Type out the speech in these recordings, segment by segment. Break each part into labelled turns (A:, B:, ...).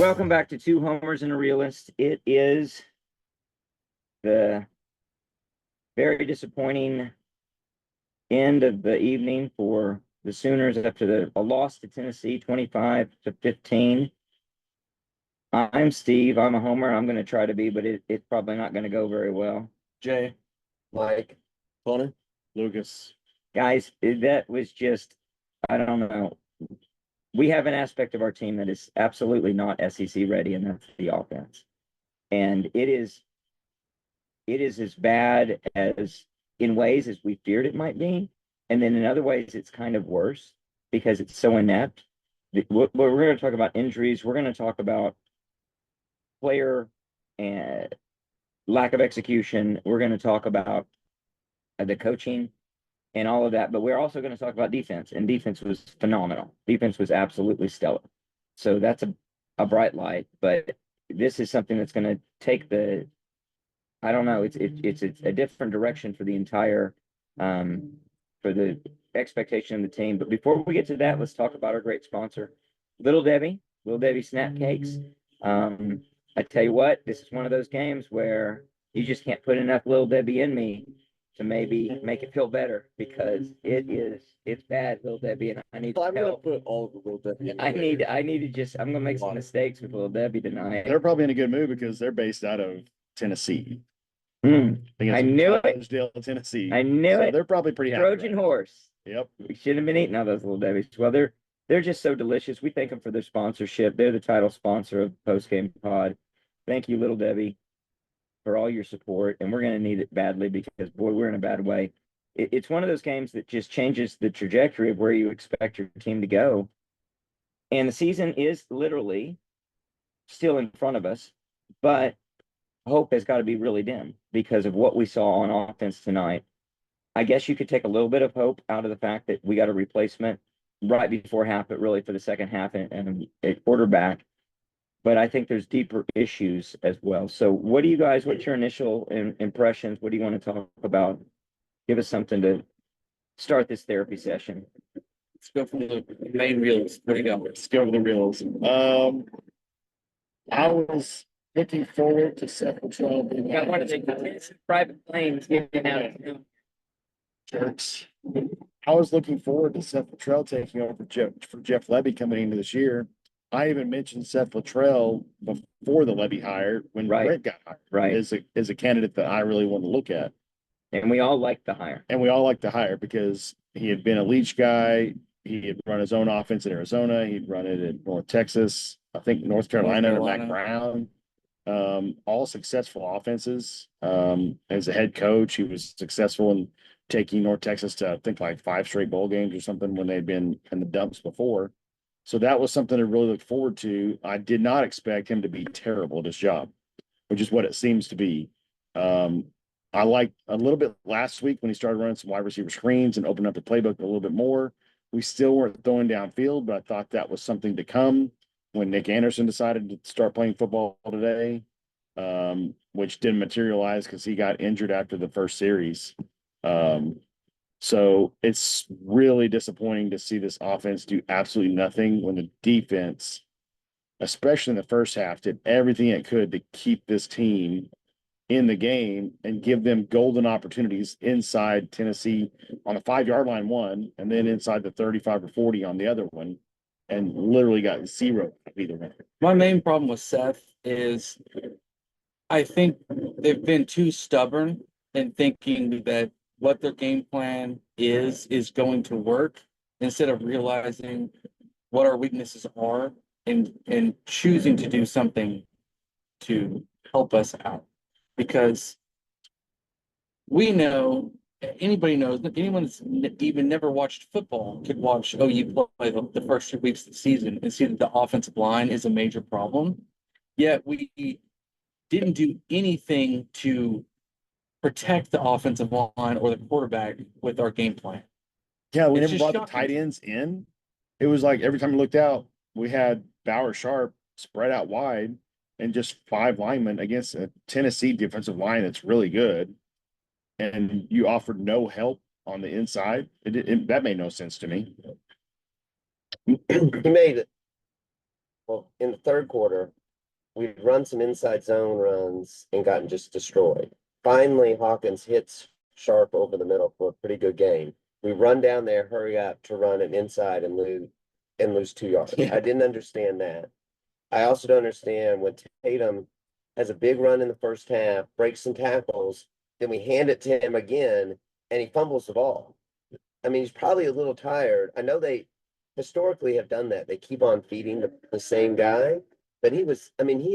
A: Welcome back to Two Homers and a Realist. It is the very disappointing end of the evening for the Sooners after a loss to Tennessee, 25-15. I'm Steve. I'm a homer. I'm going to try to be, but it's probably not going to go very well.
B: Jay,
C: Mike,
B: Connor,
C: Lucas.
A: Guys, that was just, I don't know. We have an aspect of our team that is absolutely not SEC ready, and that's the offense. And it is as bad as in ways as we feared it might be. And then in other ways, it's kind of worse because it's so inept. We're going to talk about injuries. We're going to talk about player and lack of execution. We're going to talk about the coaching and all of that. But we're also going to talk about defense, and defense was phenomenal. Defense was absolutely stellar. So that's a bright light. But this is something that's going to take I don't know. It's a different direction for the entire for the expectation of the team. But before we get to that, let's talk about our great sponsor, Little Debbie Snap Cakes. I tell you what, this is one of those games where you just can't put enough Little Debbie in me to maybe make it feel better, because it's bad, Little Debbie, and I need
B: I'm gonna
A: help.
B: put all of the Little Debbie in.
A: I need to just, I'm gonna make some mistakes with Little Debbie tonight.
C: They're probably in a good mood because they're based out of Tennessee.
A: I knew it.
C: Collegedale, Tennessee.
A: I knew
C: So
A: it.
C: they're probably pretty happy.
A: Trojan horse.
C: Yep.
A: We should have been eating all those Little Debbie's. Well, they're just so delicious. We thank them for their sponsorship. They're the title sponsor of Post Game Pod. Thank you, Little Debbie, for all your support. And we're going to need it badly because, boy, we're in a bad way. It's one of those games that just changes the trajectory of where you expect your team to go. And the season is literally still in front of us, but hope has got to be really dim because of what we saw on offense tonight. I guess you could take a little bit of hope out of the fact that we got a replacement right before half, but really for the second half and a quarterback. But I think there's deeper issues as well. So what's your initial impressions? What do you want to talk about? Give us something to start this therapy session.
B: Let's go from the main reels. There you go.
C: Let's go over the reels. I was looking forward to Seth Luttrell being
A: Got one of the private planes getting out.
C: Jerks. I was looking forward to Seth Luttrell taking over for Jeff Lebby coming into this year. I even mentioned Seth Luttrell before the Lebby hire when Brett got hired.
A: Right.
C: As a candidate that I really want to look at.
A: And we all liked the hire.
C: And we all liked the hire because he had been a Leach guy. He had run his own offense in Arizona. He'd run it at North Texas, I think North Carolina. Mac Brown. All successful offenses. As a head coach, he was successful in taking North Texas to, I think, like 5 straight bowl games or something when they'd been in the dumps before. So that was something to really look forward to. I did not expect him to be terrible at his job, which is what it seems to be. I liked a little bit last week when he started running some wide receiver screens and opened up the playbook a little bit more. We still weren't throwing downfield, but I thought that was something to come when Nick Anderson decided to start playing football today, which didn't materialize because he got injured after the first series. So it's really disappointing to see this offense do absolutely nothing when the defense, especially in the first half, did everything it could to keep this team in the game and give them golden opportunities inside Tennessee on the 5-yard line one, and then inside the 35 or 40 on the other one, and literally got 0 either one.
B: My main problem with Seth is I think they've been too stubborn in thinking that what their game plan is going to work instead of realizing what our weaknesses are and choosing to do something to help us out. Because we know, anybody knows, anyone that's even never watched football could watch OU play the first 2 weeks of the season and see that the offensive line is a major problem. Yet we didn't do anything to protect the offensive line or the quarterback with our game plan.
C: Yeah, we never brought the tight ends in. It was like every time we looked out, we had Bauer Sharp spread out wide and just 5 linemen against a Tennessee defensive line that's really good. And you offered no help on the inside. That made no sense to me.
D: He made Well, in the third quarter, we'd run some inside zone runs and gotten just destroyed. Finally, Hawkins hits Sharp over the middle for a pretty good game. We run down there, hurry up to run an inside and lose 2 yards.
B: Yeah.
D: I didn't understand that. I also don't understand when Tatum has a big run in the first half, breaks some tackles, then we hand it to him again and he fumbles the ball. I mean, he's probably a little tired. I know they historically have done that. They keep on feeding the same guy. But he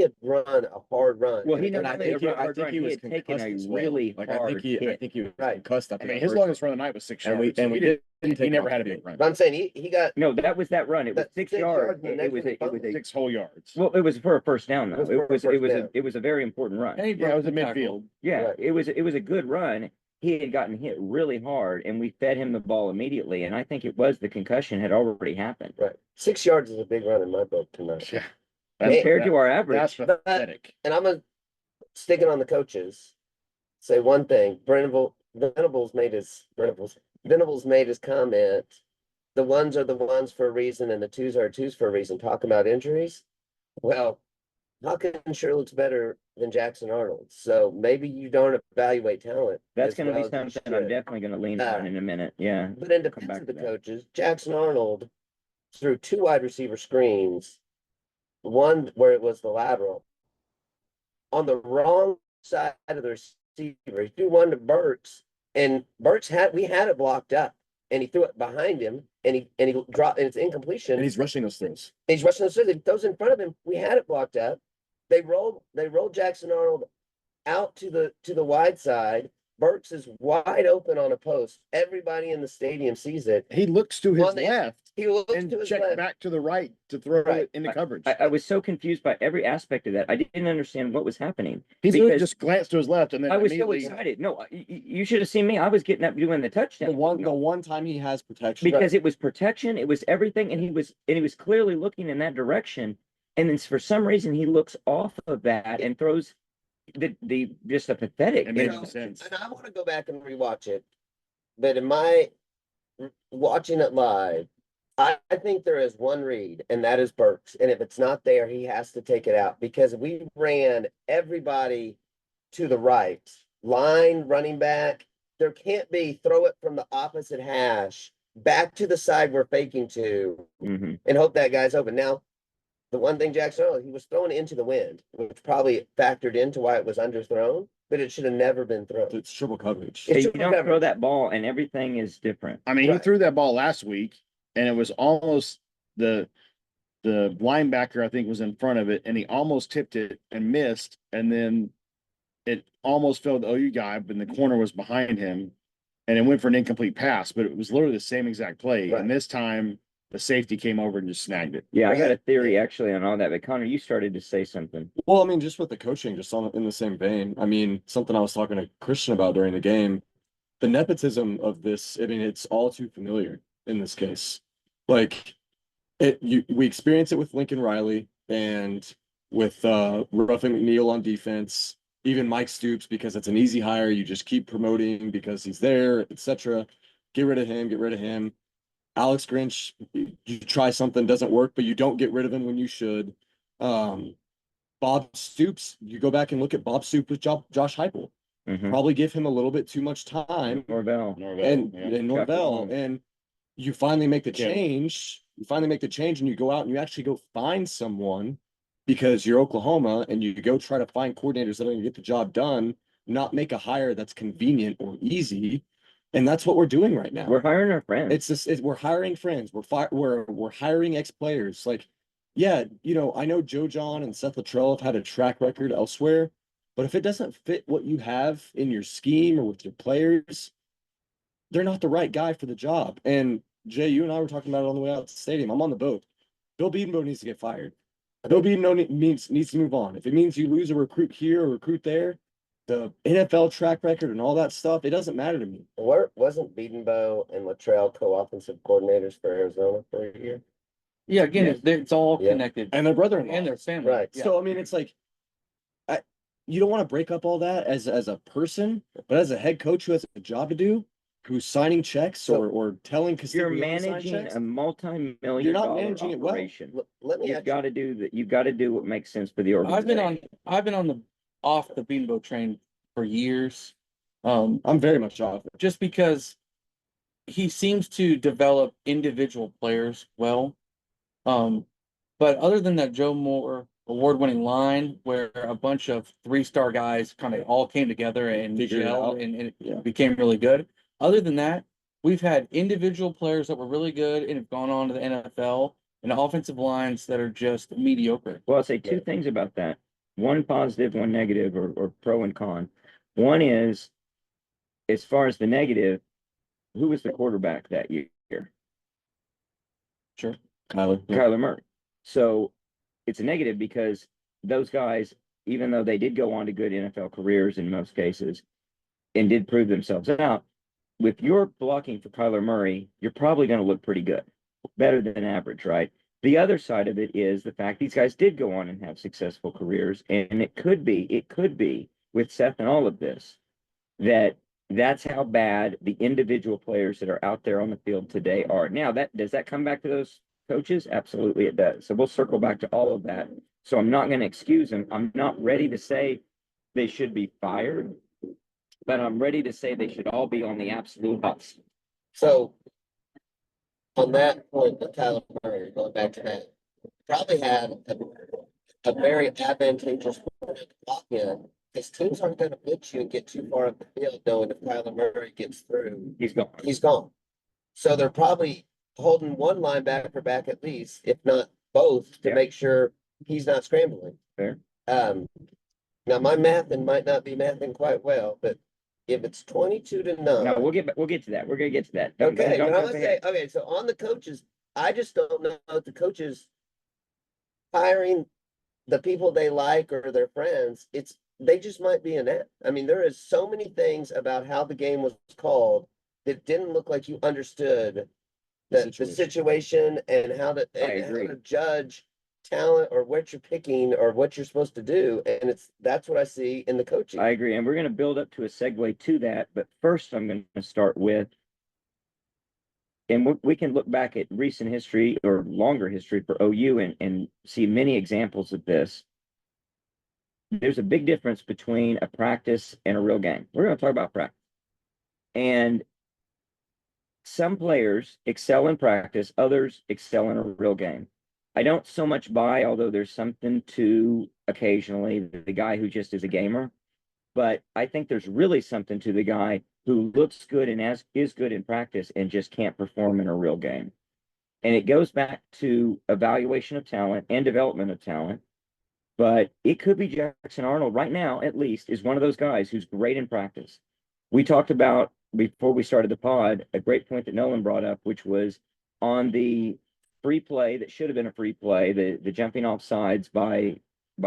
D: had run a hard run.
A: Well, he
D: And
A: not
D: I
A: only
D: think
A: had a hard run, he
E: was
A: had taken
E: concussed
A: a
E: as well.
A: really
E: Like,
A: hard
E: I
A: hit.
E: think he was
D: Right.
E: concussed
C: I
E: after
C: mean,
E: the
C: his
E: first
C: longest run of the night was 6
E: and we
C: yards.
E: and we
C: didn't-
E: didn't take
C: He
E: him
C: never
E: off
C: had a
E: the
C: big
E: field.
C: run.
D: But I'm saying he got
A: No, that was that run. It was
D: That
A: 6
D: 6
A: yards.
D: yards, and
A: It was
D: they
A: a, it was a,
C: 6 whole yards.
A: well, it was for a first down though.
D: It was for a first down.
A: It was a very important run.
B: And he
C: Yeah, it was
B: broke
C: a
B: the
C: midfield.
B: tackle.
A: Yeah,
D: Right.
A: it was a good run. He had gotten hit really hard and we fed him the ball immediately. And I think it was the concussion had already happened
D: right. 6 yards is a big run in my book tonight.
C: Yeah.
A: compared to our
C: That's
A: average.
C: pathetic.
D: And I'm gonna sticking on the coaches. Say one thing. Venables made his comment. The ones are the ones for a reason, and the twos are twos for a reason. Talk about injuries. Well, Hawkins sure looks better than Jackson Arnold. So maybe you don't evaluate talent.
A: That's
D: as
A: going to
D: well
A: be
D: as you
A: something I'm
D: should.
A: definitely going to lean on in a minute. Yeah.
D: But in
A: Come
D: defense
A: back
D: of
A: to
D: the
A: that.
D: coaches, Jackson Arnold threw 2 wide receiver screens, one where it was the lateral, on the wrong side of the receiver. He threw one to Burks, and we had it blocked up, and he threw it behind him, and he dropped, and it's incompletion.
E: And he's rushing those throws.
D: He's rushing the scissors. He throws in front of him. We had it blocked up. They rolled Jackson Arnold out to the wide side. Burks is wide open on a post. Everybody in the stadium sees it.
C: He looks to his
D: On the-
C: left
D: He looks
C: and
D: to his
C: checked
D: left.
C: back to the right to throw
D: Right.
C: it into coverage.
A: I was so confused by every aspect of that. I didn't understand what was happening.
C: He literally
A: because
C: just glanced to his left and then
A: I was so
C: immediately.
A: excited. No, you should have seen me. I was getting up doing the touchdown.
E: The one time he has protection.
A: Because it was protection, it was everything, and he was clearly looking in that direction. And then for some reason he looks off of that and throws the just a pathetic.
C: It made no
A: interception.
C: sense.
D: And I want to go back and rewatch it. But in my watching it live, I think there is one read, and that is Burks. And if it's not there, he has to take it out because we ran everybody to the right. Line, running back. There can't be throw it from the opposite hash back to the side we're faking to
A: Mhm.
D: and hope that guy's open. Now, the one thing Jackson, he was thrown into the wind, which probably factored into why it was underthrown, but it should have never been thrown.
E: It's triple coverage.
A: Hey,
D: It's
A: you
D: triple
A: don't throw
D: coverage.
A: that ball and everything is different.
C: I mean, he
D: Right.
C: threw that ball last week and it was almost the linebacker, I think, was in front of it and he almost tipped it and missed. And then it almost fell to the OU guy, but the corner was behind him and it went for an incomplete pass, but it was literally the same exact play.
D: Right.
C: And this time the safety came over and just snagged it.
A: Yeah, I got
D: Right.
A: a theory actually on all that. But Connor, you started to say something.
E: Well, I mean, just with the coaching, just in the same vein. I mean, something I was talking to Christian about during the game, the nepotism of this. I mean, it's all too familiar in this case. Like, we experience it with Lincoln Riley and with Ruffin McNeil on defense. Even Mike Stoops, because it's an easy hire. You just keep promoting because he's there, etc. Get rid of him. Alex Grinch, you try something, doesn't work, but you don't get rid of him when you should. Bob Stoops, you go back and look at Bob Stoops with Josh Heupel.
A: Mhm.
E: Probably give him a little bit too much time,
A: Norvell.
C: Norvell,
E: and
C: yeah.
E: and Norvell,
A: Malone.
E: and you finally make the
C: Kim.
E: change. You finally make the change, and you go out and you actually go find someone because you're Oklahoma, and you go try to find coordinators that are going to get the job done, not make a hire that's convenient or easy. And that's what we're doing right now.
A: We're hiring our friends.
E: It's just we're hiring friends. We're hiring ex-players. Like, yeah, I know Joe John and Seth Luttrell have had a track record elsewhere, but if it doesn't fit what you have in your scheme or with your players, they're not the right guy for the job. And Jay, you and I were talking about it on the way out to the stadium. I'm on the boat. Bill Bedenbaugh needs to get fired. Bill Bedenbaugh needs to move on. If it means you lose a recruit here or recruit there, the NFL track record and all that stuff, it doesn't matter to me.
D: Wasn't Bedenbaugh and Luttrell co-offensive coordinators for Arizona for a year?
B: Yeah, again,
A: Yeah.
B: it's all
D: Yeah.
B: connected.
E: And their brother-in-law.
B: And their family.
D: Right.
B: Yeah.
E: So I mean, it's like, you don't want to break up all that as a person, but as a head coach who has a job to do, who's signing checks
D: So-
E: or telling
A: You're
E: Castiglione to sign
A: managing
E: checks.
A: a multi-million
E: You're not
A: dollar
E: managing it well.
A: operation.
D: Let me
A: You've
D: ask
A: got to do that. You've got to do what makes sense for the
B: I've been
A: organization.
B: on the off the Beanbo train for years.
E: I'm very much off it.
B: Just because he seems to develop individual players well. But other than that Joe Moore award-winning line where a bunch of three-star guys kind of all came together and
E: Figured it
B: gelled
E: out.
B: and it
E: Yeah.
B: became really good. Other than that, we've had individual players that were really good and have gone on to the NFL and offensive lines that are just mediocre.
A: Well, I'll say two
D: Yeah.
A: things about that. One positive, one negative, or pro and con. One is, as far as the negative, who was the quarterback that year?
B: Sure.
E: Kyler. Yeah.
A: Kyler Murray. So it's a negative because those guys, even though they did go on to good NFL careers in most cases and did prove themselves out, with your blocking for Kyler Murray, you're probably going to look pretty good, better than average, right? The other side of it is the fact these guys did go on and have successful careers, and it could be with Seth and all of this, that's how bad the individual players that are out there on the field today are. Now, does that come back to those coaches? Absolutely, it does. So we'll circle back to all of that. So I'm not going to excuse them. I'm not ready to say they should be fired, but I'm ready to say they should all be on the absolute hot seat.
D: So on that point, with Kyler Murray, going back to that, probably had a very advantageous point to lock in. Because teams aren't going to blitz you and get too far up the field, knowing if Kyler Murray gets through,
A: He's gone.
D: he's gone. So they're probably holding one linebacker back at least, if not both, to
A: Yeah.
D: make sure he's not scrambling.
A: Fair.
D: Now my mathing might not be mathing quite well, but if it's 22-9.
A: No, we'll get to that. We're going to get to that.
D: Okay,
A: Don't
D: but I
A: jump
D: would
A: ahead.
D: say, okay, so on the coaches, I just don't know if the coaches hiring the people they like or their friends, they just might be inept. I mean, there is so many things about how the game was called that didn't look like you understood the situation and how to
A: agree.
D: judge talent or what you're picking or what you're supposed to do. And that's what I see in the coaching.
A: I agree. And we're going to build up to a segue to that. But first, I'm going to start with, and we can look back at recent history or longer history for OU and see many examples of this. There's a big difference between a practice and a real game. We're going to talk about practice. And some players excel in practice, others excel in a real game. I don't so much buy, although there's something to occasionally the guy who just is a gamer, but I think there's really something to the guy who looks good and is good in practice and just can't perform in a real game. And it goes back to evaluation of talent and development of talent. But it could be Jackson Arnold right now, at least, is one of those guys who's great in practice. We talked about, before we started the pod, a great point that Nolan brought up, which was on the free play that should have been a free play, the jumping off sides by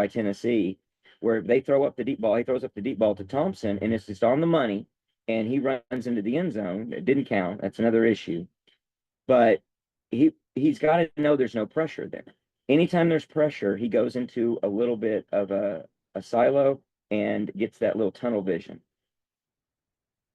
A: Tennessee, where they throw up the deep ball. He throws up the deep ball to Thompson, and it's just on the money, and he runs into the end zone. It didn't count. That's another issue. But he's got to know there's no pressure there. Anytime there's pressure, he goes into a little bit of a silo and gets that little tunnel vision.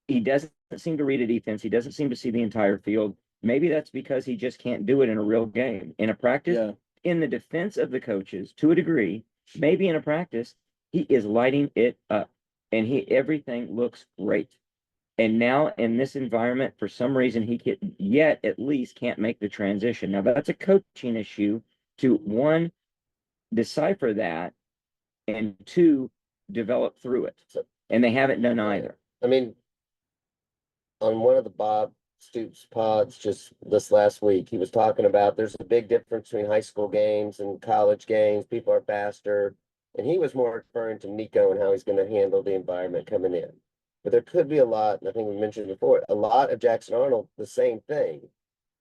A: He doesn't seem to read a defense. He doesn't seem to see the entire field. Maybe that's because he just can't do it in a real game. In a practice,
E: Yeah.
A: in the defense of the coaches, to a degree, maybe in a practice, he is lighting it up and everything looks great. And now in this environment, for some reason, he at least can't make the transition. Now that's a coaching issue to, one, decipher that, and two, develop through it. And they haven't done either.
D: I mean, on one of the Bob Stoops pods just this last week, he was talking about there's a big difference between high school games and college games. People are faster. And he was more referring to Nico and how he's going to handle the environment coming in. But there could be a lot, and I think we mentioned before, a lot of Jackson Arnold, the same thing,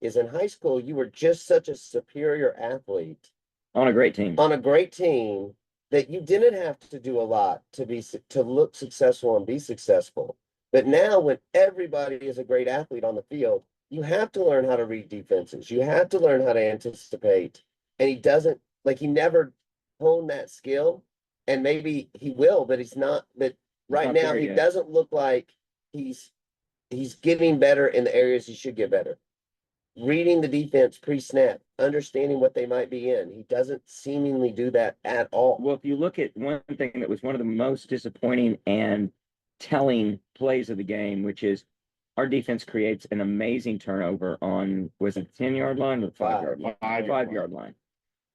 D: is in high school, you were just such a superior athlete
A: On a great team.
D: on a great team that you didn't have to do a lot to look successful and be successful. But now when everybody is a great athlete on the field, you have to learn how to read defenses. You have to learn how to anticipate. And he never honed that skill. And maybe he will, but he's not. But right
A: not
D: now
A: there
D: he
A: yet.
D: doesn't look like he's he's getting better in the areas he should get better. Reading the defense pre-snap, understanding what they might be in. He doesn't seemingly do that at all.
A: Well, if you look at one thing that was one of the most disappointing and telling plays of the game, which is our defense creates an amazing turnover on, was it 10-yard line or 5-yard line? 5-yard line.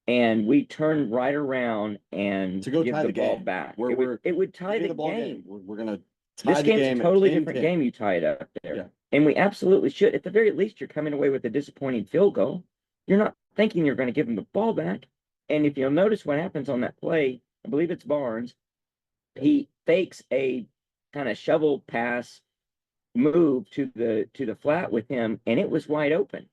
A: And we turn right around and
E: To go
A: give
E: tie
A: the
E: the
A: ball
E: game.
A: back.
E: We're-
A: It would tie
E: Give me
A: the
E: ball
A: game.
E: We're gonna tie
A: This
E: the
A: game's
E: game
A: a
E: at
A: totally
E: 10-10.
A: different game. You tie it up
E: Yeah.
A: there. And we absolutely should. At the very least, you're coming away with a disappointing field goal. You're not thinking you're going to give them the ball back. And if you'll notice what happens on that play, I believe it's Barnes. He fakes a kind of shovel pass move to the flat with him, and it was wide open.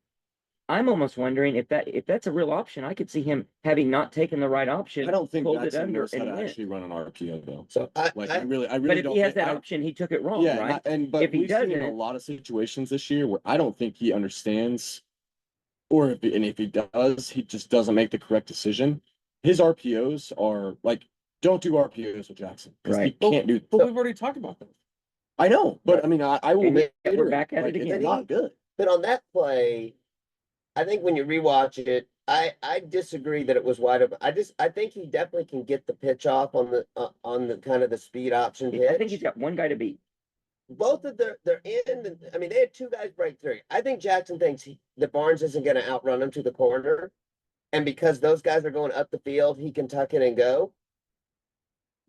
A: I'm almost wondering if that's a real option. I could see him having not taken the right option.
E: I don't think
A: pulled it
E: Jackson
A: under
E: knows how
A: and
E: to
A: went.
E: actually run an RPO though.
D: So I
E: Like I really
A: But if
E: don't
A: he has
E: think-
A: that
E: I-
A: option, he took it wrong,
E: Yeah,
A: right?
E: but
A: If he
E: we've seen a
A: doesn't-
E: lot of situations this year where I don't think he understands, or if he does, he just doesn't make the correct decision. His RPOs are like, don't do RPOs with Jackson because he
A: Right.
E: can't do.
B: But we've already talked about that.
E: I know, but I mean, I will.
A: And yet we're
E: reiterate,
A: back at it
E: like,
A: again.
E: It's not good.
D: But on that play, I think when you rewatch it, I disagree that it was wide open. I think he definitely can get the pitch off on the kind of the speed option
A: I think he's
D: pitch.
A: got one guy to beat.
D: Both of their end, I mean, they had two guys break through. I think Jackson thinks that Barnes isn't going to outrun him to the corner. And because those guys are going up the field, he can tuck it and go.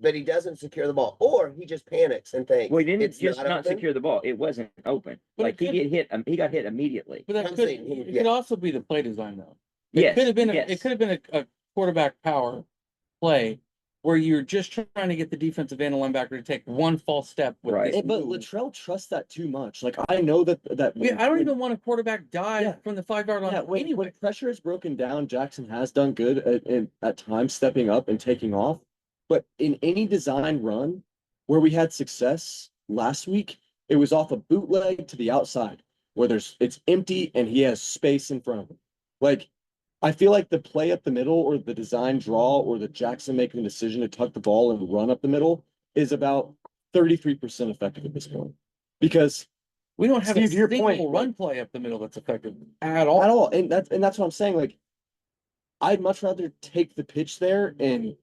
D: But he doesn't secure the ball, or he just panics and thinks.
A: Well, he didn't
D: it's
A: just not
D: open.
A: secure the ball. It wasn't open.
B: But
A: Like
B: it
A: he get hit, he got hit immediately.
B: But that
D: I'm
B: could,
D: saying he-
B: it
D: yeah.
B: could also be the play design though. It
A: Yes,
B: could have been,
A: yes.
B: it could have been a quarterback power play where you're just trying to get the defensive end and linebacker to take one false step with
A: Right.
B: this
E: But
B: move.
E: Latrell trusts that too much. Like I know that
B: Yeah, I don't even want a quarterback dive
E: Yeah.
B: from the 5-yard line
E: Yeah, when
B: anyway.
E: pressure is broken down, Jackson has done good at times stepping up and taking off. But in any design run where we had success last week, it was off a bootleg to the outside where it's empty and he has space in front of him. Like I feel like the play up the middle or the design draw or the Jackson making the decision to tuck the ball and run up the middle is about 33% effective at this point. Because
B: We don't have a
E: Steve, to your
B: single
E: point,
B: run play up the middle that's effective at all.
E: at all. And that's what I'm saying. Like, I'd much rather take the pitch there and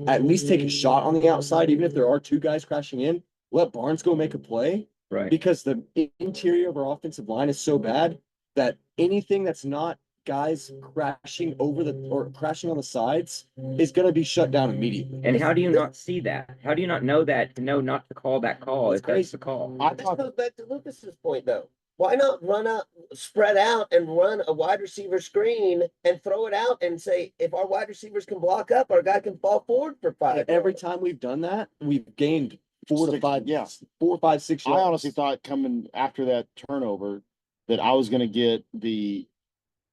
E: at least take a shot on the outside, even if there are two guys crashing in. Let Barnes go make a play
A: Right.
E: because the interior of our offensive line is so bad that anything that's not guys crashing over or crashing on the sides is going to be shut down immediately.
A: And how do you not see that? How do you not know that to know not to call that call
E: That's
A: if that's
E: crazy.
A: the call?
C: I
D: This
C: thought
D: goes back to Lucas's point though. Why not run up, spread out and run a wide receiver screen and throw it out and say, if our wide receivers can block up, our guy can fall forward for 5
E: Every
D: yards.
E: time we've done that, we've gained 4 to
C: 6
E: 5,
C: yeah.
E: 4, 5, 6
C: I
E: yards.
C: honestly thought coming after that turnover that I was gonna get the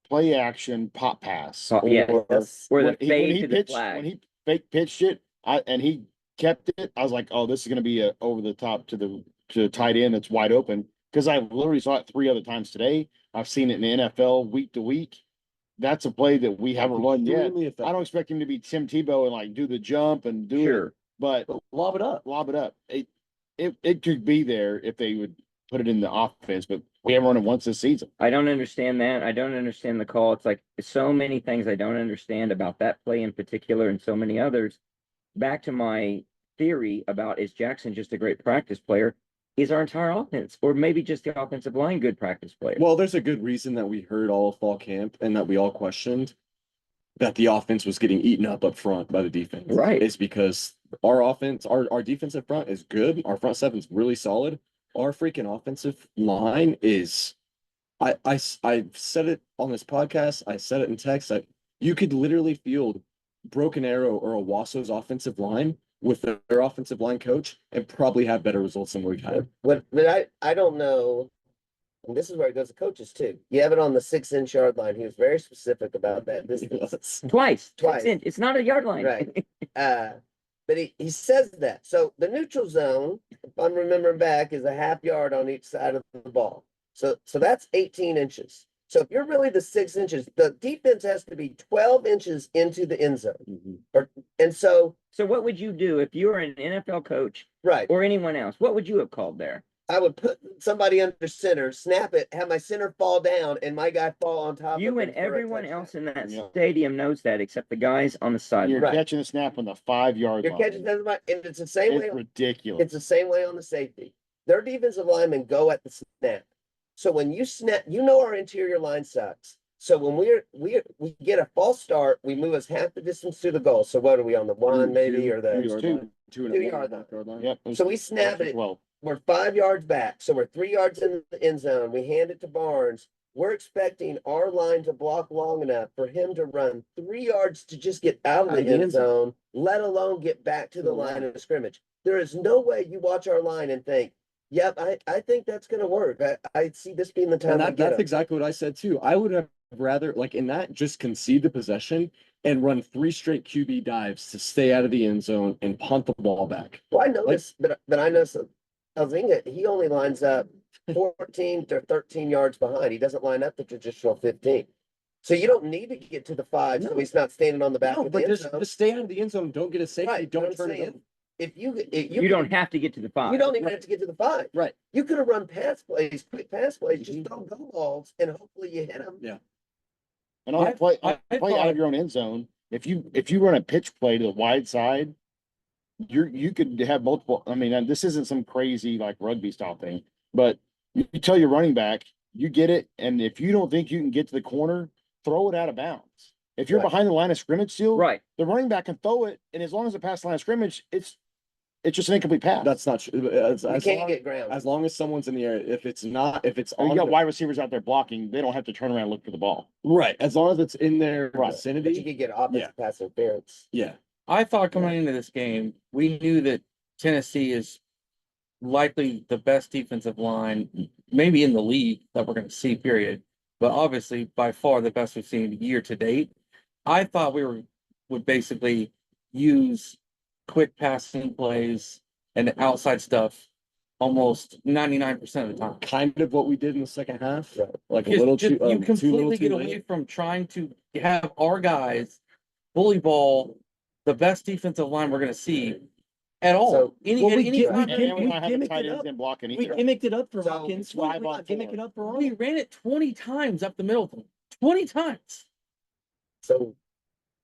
C: play action pop pass.
A: Oh, yeah.
C: or
A: Or the
C: when he
A: fade to the
C: pitched,
A: flag.
C: when he fake pitched it, and he kept it, I was like, oh, this is gonna be a over the top to tight end that's wide open. Cause I literally saw it 3 other times today. I've seen it in the NFL week to week. That's a play that we haven't run yet.
E: Extremely
C: I
E: effective.
C: don't expect him to be Tim Tebow and like do the jump and do it,
A: Sure.
C: but
E: But lob it up.
C: lob it up. It could be there if they would put it in the offense, but we haven't run it once this season.
A: I don't understand that. I don't understand the call. It's like so many things I don't understand about that play in particular and so many others. Back to my theory about is Jackson just a great practice player? Is our entire offense, or maybe just the offensive line, good practice players?
E: Well, there's a good reason that we heard all of fall camp and that we all questioned that the offense was getting eaten up front by the defense.
A: Right.
E: It's because our offense, our defensive front is good. Our front seven's really solid. Our freaking offensive line is, I've said it on this podcast. I said it in text. You could literally field Broken Arrow or Owasso's offensive line with their offensive line coach and probably have better results than we've had.
D: But I don't know. And this is where it goes to coaches too. You have it on the 6-inch yard line. He was very specific about that. This is
A: Twice.
D: Twice.
A: It's not a yard line.
D: Right. But he says that. So the neutral zone, if I'm remembering back, is a half yard on each side of the ball. So that's 18 inches. So if you're really the 6 inches, the defense has to be 12 inches into the end zone. And so,
A: So what would you do if you were an NFL coach
D: right.
A: or anyone else? What would you have called there?
D: I would put somebody under center, snap it, have my center fall down, and my guy fall on top of
A: You
D: him
A: and
D: for a
A: everyone
D: touchdown.
A: else in that
C: Yeah.
A: stadium knows that, except the guys on the
C: You're
A: sideline.
D: Right.
C: catching the snap on the 5 yard
D: You're
C: line.
D: catching them, and it's the same way.
C: It's ridiculous.
D: It's the same way on the safety. Their defensive linemen go at the snap. So when you snap, you know our interior line sucks. So when we get a false start, we move us half the distance to the goal. So what are we on the one maybe or the?
C: Two.
D: 2 yard line.
C: Yep.
D: So we snap it.
C: Well,
D: We're 5 yards back, so we're 3 yards in the end zone. We hand it to Barnes. We're expecting our line to block long enough for him to run 3 yards to just get out of the end zone, let alone get back to the line of scrimmage. There is no way you watch our line and think, yep, I think that's going to work. I see this being the time
E: And
D: to
E: that,
D: get
E: that's
D: him.
E: exactly what I said too. I would have rather, like in that, just concede the possession and run 3 straight QB dives to stay out of the end zone and punt the ball back.
D: Well, I noticed, but I noticed Elzinga, he only lines up 14 to 13 yards behind. He doesn't line up the traditional 15. So you don't need to get to the 5, so
E: No.
D: he's not standing on the back
E: No,
D: of the
E: but
D: end
E: just,
D: zone.
E: just stay out of the end zone. Don't get a safety.
D: Right, but
E: Don't
D: I'm
E: turn it
D: saying,
E: over.
D: if you
A: You don't have to get to the 5.
D: You don't even have to get to the 5.
E: Right.
D: You could have run pass plays, quick pass plays, just
E: Mhm.
D: throw go balls, and hopefully you hit them.
C: and on a play,
B: I
C: play out
B: thought-
C: of your own end zone, if you run a pitch play to the wide side, you could have multiple. I mean, and this isn't some crazy like rugby style thing, but you tell your running back, you get it, and if you don't think you can get to the corner, throw it out of bounds. If you're
D: Right.
C: behind the line of scrimmage still,
A: Right.
C: the running back can throw it, and as long as it passes the line of scrimmage, it's just an incomplete pass.
E: That's not true. As,
D: You
E: as
D: can't
E: long,
D: get ground.
E: as long as someone's in the air, if it's not, if it's
C: Or you
E: on
C: got
E: the-
C: wide receivers out there blocking, they don't have to turn around and look for the ball.
E: right, as long as it's in their
C: Right.
D: But you
E: vicinity,
D: could get offensive pass interference.
E: yeah.
B: I thought coming into this game, we knew that Tennessee is likely the best defensive line, maybe in the league that we're going to see, period. But obviously, by far the best we've seen year to date. I thought would basically use quick passing plays and outside stuff almost 99% of the time.
E: Kind of what we did in the second half,
D: Right.
E: like a
B: Because
E: little
B: just-
E: too,
B: you
E: too little
B: completely
E: too
B: get away
E: late.
B: from trying to have our guys bully ball the best defensive line we're going to see at all.
D: So-
B: Any
E: we
B: any
E: get-
B: time.
C: And we
E: we
C: don't have a
E: gimmicked
C: tight
E: it
C: ends
E: up.
C: in blocking
E: We
C: either.
E: gimmicked it up for
D: So,
E: Hawkins.
C: five
E: We're
C: on
E: not gimmicking
C: four.
E: up for
B: We
E: Arnold.
B: ran it 20 times up the middle. 20 times.
D: So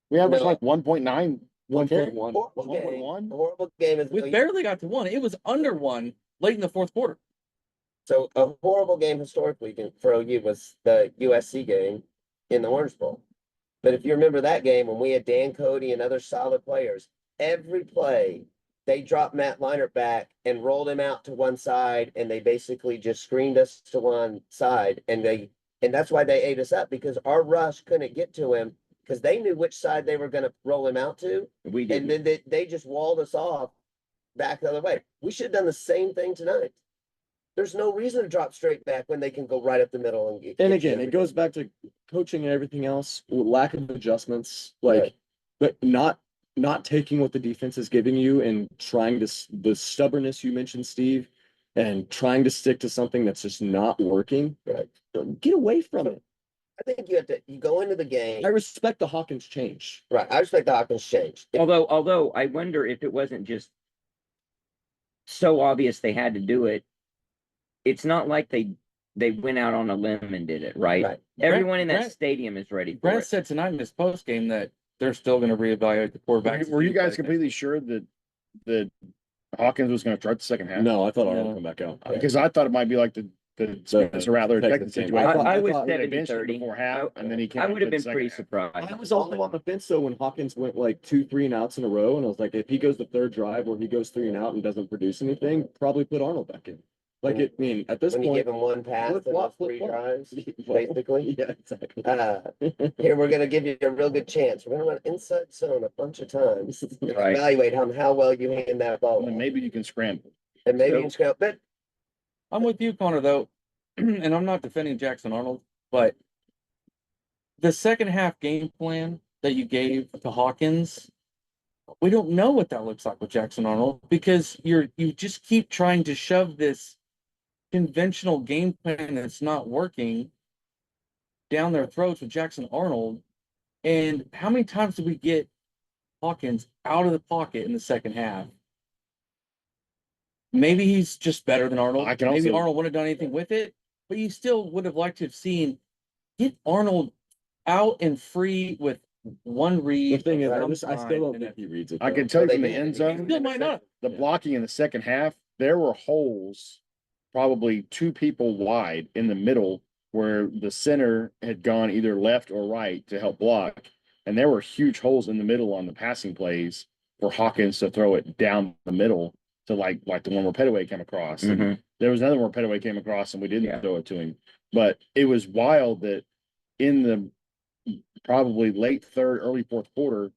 C: We averaged
D: No.
C: like 1.9.
E: 1.1.
D: horrible game.
C: 1.1?
D: Horrible game is
B: We barely got to one. It was under one late in the fourth quarter.
D: so a horrible game historically for OU was the USC game in the Orange Bowl. But if you remember that game when we had Dan Cody and other solid players, every play they dropped Matt Leinart back and rolled him out to one side, and they basically just screened us to one side, and that's why they ate us up, because our rush couldn't get to him because they knew which side they were going to roll him out to,
A: We
D: and
A: did.
D: then they just walled us off back the other way. We should have done the same thing tonight. There's no reason to drop straight back when they can go right up the middle and get.
E: And
D: get
E: again,
D: you
E: it goes back to coaching and everything else, lack of adjustments, like,
D: Right.
E: but not taking what the defense is giving you and trying to, the stubbornness you mentioned, Steve, and trying to stick to something that's just not working.
D: Right.
E: Get away from it.
D: I think you go into the game.
E: I respect the Hawkins change.
D: Right. I respect the Hawkins change.
A: Although I wonder if it wasn't just so obvious they had to do it. It's not like they went out on a limb and did it, right?
D: Right.
A: Everyone in that
B: Brent-
A: stadium is ready for
B: Brent
A: it.
B: said tonight in his post game that they're still going to reevaluate the quarterback.
C: Were you guys completely sure that Hawkins was going to start the second half?
E: No, I thought Arnold
B: No.
E: would come back out.
C: Because I thought it might be like the Spencer Rattler
E: Texas
C: Texas
E: game.
C: situation.
A: I was
E: thought
C: They
A: 70
C: benched him
A: 30.
C: before half, and then he came
A: I
C: out
A: would have
C: good
A: been pretty
C: second half.
A: surprised.
E: I was also on the fence though when Hawkins went like 2, 3 and outs in a row, and I was like, if he goes the third drive or he goes 3 and out and doesn't produce anything, probably put Arnold back in. Like I mean, at this
D: When you
E: point,
D: give him one pass in those
E: flip-flop,
D: 3
E: flip-flop.
D: drives,
E: well,
D: basically.
E: yeah, exactly.
D: Here we're gonna give you a real good chance. We're gonna run inside zone a bunch of times.
A: Right.
D: Evaluate how well you hand that ball.
C: And then maybe you can scramble.
D: And maybe
A: So-
D: you can scramble. But
B: I'm with you, Connor, though, and I'm not defending Jackson Arnold, but the second half game plan that you gave to Hawkins, we don't know what that looks like with Jackson Arnold because you just keep trying to shove this conventional game plan that's not working down their throats with Jackson Arnold. And how many times did we get Hawkins out of the pocket in the second half? maybe he's just better than Arnold.
C: I can
B: Maybe
C: also-
B: Arnold wouldn't have done anything with it, but you still would have liked to have seen get Arnold out and free with one
E: The
B: read.
E: thing is,
B: at
E: I
B: some
E: still don't
B: time,
E: think he reads it.
C: I
E: though.
C: can tell you
D: Well,
C: from
D: they
C: the
D: did.
C: end
D: He
C: zone,
B: Still might not.
C: the
E: Yeah.
C: blocking in the second half, there were holes probably 2 people wide in the middle where the center had gone either left or right to help block. And there were huge holes in the middle on the passing plays for Hawkins to throw it down the middle to like the one where Petaway came across. And
A: Mhm.
C: there was another one where Petaway came across and we didn't
A: Yeah.
C: throw it to him. But it was wild that in the probably late third, early fourth quarter,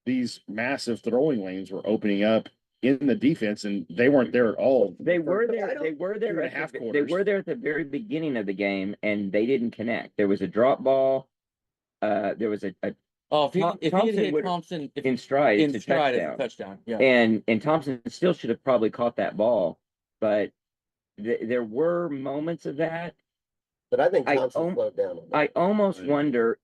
C: these massive throwing lanes were opening up in the defense and they weren't there at all.
A: They were
D: But I
A: there,
D: don't-
A: they were there,
C: Two and a
A: at
C: half
A: the- they
C: quarters.
A: were there at the very beginning of the game and they didn't connect. There was a drop ball. There was a
B: Oh, if he
A: Thom-
B: had
A: Thompson
B: hit
A: would-
B: Thompson
A: in stride,
B: in
A: it's a
B: stride as a
A: touchdown.
B: touchdown, yeah.
A: And Thompson still should have probably caught that ball, but there were moments of that.
D: But I think
A: I
D: Thompson
A: om-
D: slowed down. on that.
A: I almost
C: Right.
A: wonder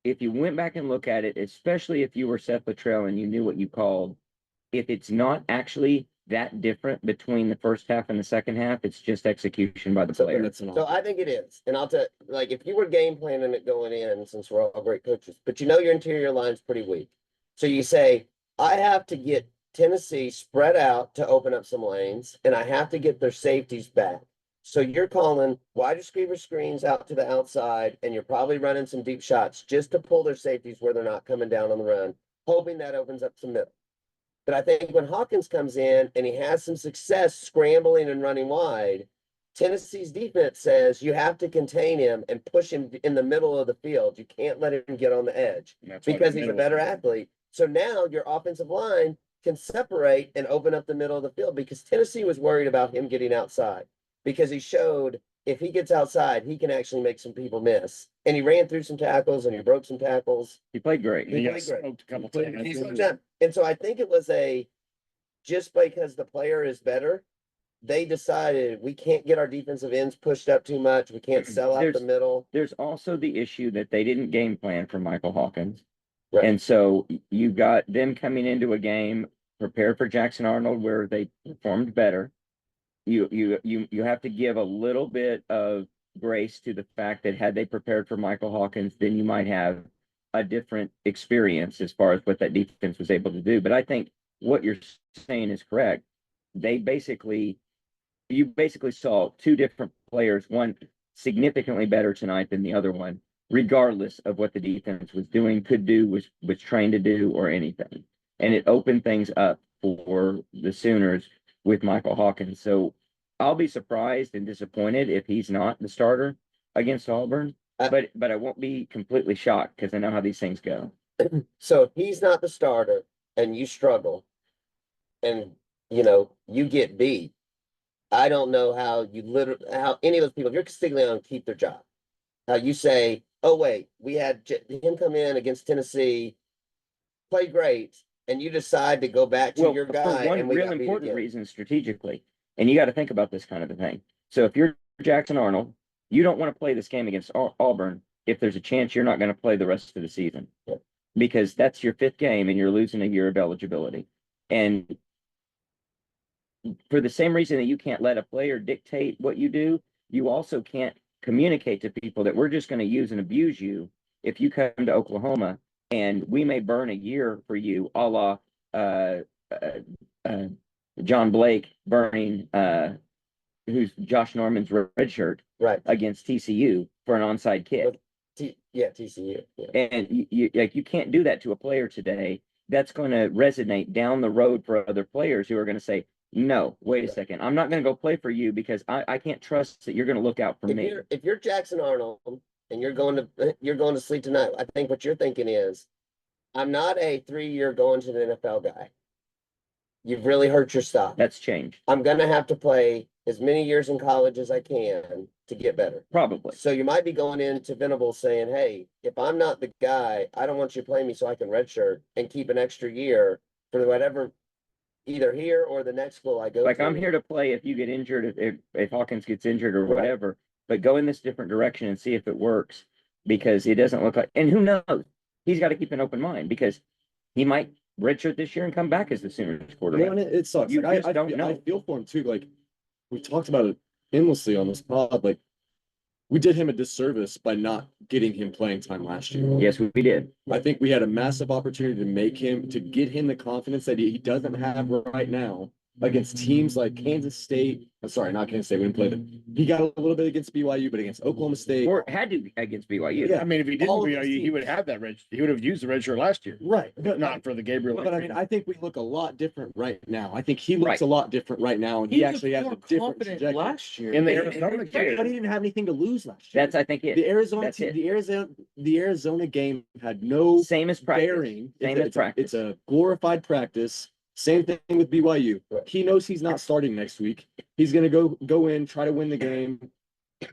A: if you went back and look at it, especially if you were Seth Luttrell and you knew what you called, if it's not actually that different between the first half and the second half, it's just execution by the
D: So-
A: player.
E: That's an
D: So I think it is. And I'll tell, like, if you were game planning it going in, since we're all great coaches, but you know your interior line's pretty weak. So you say, I have to get Tennessee spread out to open up some lanes, and I have to get their safeties back. So you're calling wide receiver screens out to the outside, and you're probably running some deep shots just to pull their safeties where they're not coming down on the run, hoping that opens up some middle. But I think when Hawkins comes in and he has some success scrambling and running wide, Tennessee's defense says you have to contain him and push him in the middle of the field. You can't let him get on the edge
C: And that's why
D: because
C: the
D: he's a
C: middle-
D: better athlete. So now your offensive line can separate and open up the middle of the field because Tennessee was worried about him getting outside because he showed if he gets outside, he can actually make some people miss. And he ran through some tackles and he broke some tackles.
A: He played great.
C: He got
D: played great.
C: smoked a couple
A: played-
C: times.
D: He's so done. And so I think it was just because the player is better, they decided we can't get our defensive ends pushed up too much. We can't sell out the
A: There's-
D: middle.
A: There's also the issue that they didn't game plan for Michael Hawkins.
D: Right.
A: And so you got them coming into a game prepared for Jackson Arnold where they performed better. You have to give a little bit of grace to the fact that had they prepared for Michael Hawkins, then you might have a different experience as far as what that defense was able to do. But I think what you're saying is correct. You basically saw two different players, one significantly better tonight than the other one, regardless of what the defense was doing, could do, was trained to do, or anything. And it opened things up for the Sooners with Michael Hawkins. So I'll be surprised and disappointed if he's not the starter against Auburn. But I won't be completely shocked because I know how these things go.
D: So if he's not the starter and you struggle and you get beat, I don't know how how any of those people, if you're Castiglione, keep their job. How you say, oh wait, we had him come in against Tennessee, play great, and you decide to go back to
A: Well,
D: your
A: for
D: guy
A: one
D: and we
A: real
D: got beat
A: important
D: again.
A: reason strategically, and you got to think about this kind of a thing. So if you're Jackson Arnold, you don't want to play this game against Auburn if there's a chance you're not going to play the rest of the season,
D: Yeah.
A: because that's your fifth game and you're losing a year of eligibility. And for the same reason that you can't let a player dictate what you do, you also can't communicate to people that we're just going to use and abuse you if you come to Oklahoma and we may burn a year for you, a la John Blake burning who's Josh Norman's red shirt
D: Right.
A: against TCU for an onside kick.
D: TCU. Yeah.
A: And you can't do that to a player today. That's going to resonate down the road for other players who are going to say, no, wait a second. I'm not going to go play for you because I can't trust that you're going to look out for me.
D: If you're Jackson Arnold and you're going to sleep tonight, I think what you're thinking is, I'm not a 3-year going to the NFL guy. You've really hurt your stock.
A: That's changed.
D: I'm gonna have to play as many years in college as I can to get better.
A: Probably.
D: So you might be going into Venables saying, hey, if I'm not the guy, I don't want you to play me so I can redshirt and keep an extra year for whatever, either here or the next school I go
A: Like
D: to.
A: I'm here to play if you get injured, if Hawkins gets injured or
D: Right.
A: whatever, but go in this different direction and see if it works, because it doesn't look like, and who knows? He's got to keep an open mind because he might redshirt this year and come back as the Sooners
E: No,
A: quarterback.
E: and it sucks.
A: You
E: Like,
A: just don't
E: I
A: know.
E: feel for him too. Like we talked about it endlessly on this pod. Like we did him a disservice by not getting him playing time last year.
A: Yes, we did.
E: I think we had a massive opportunity to get him the confidence that he doesn't have right now against teams like Kansas State. I'm sorry, not Kansas State. We didn't play them. He got a little bit against BYU, but against Oklahoma State.
A: Or had to against BYU.
E: Yeah.
C: I mean, if he didn't,
E: All of those
C: BYU, he would
E: teams.
C: have that red, he would have used the red shirt last year,
E: Right.
C: not for the Gabriel.
E: But I mean, I think we look a lot different right now. I think he looks
A: Right.
E: a lot different right now, and he
B: looked
E: actually has
B: more
E: a different
B: confident
E: trajectory.
B: last year.
C: In the
A: And-
C: Arizona
A: and-
C: game.
E: But he didn't have anything to lose last year.
A: That's, I think,
E: The
A: it.
E: Arizona
A: That's
E: team,
A: it.
E: the Arizona game had no
A: Same as practice.
E: bearing.
A: Same
E: It's
A: as practice.
E: It's a glorified practice. Same thing with BYU.
D: Right.
E: He knows he's not starting next week. He's gonna go in, try to win the game.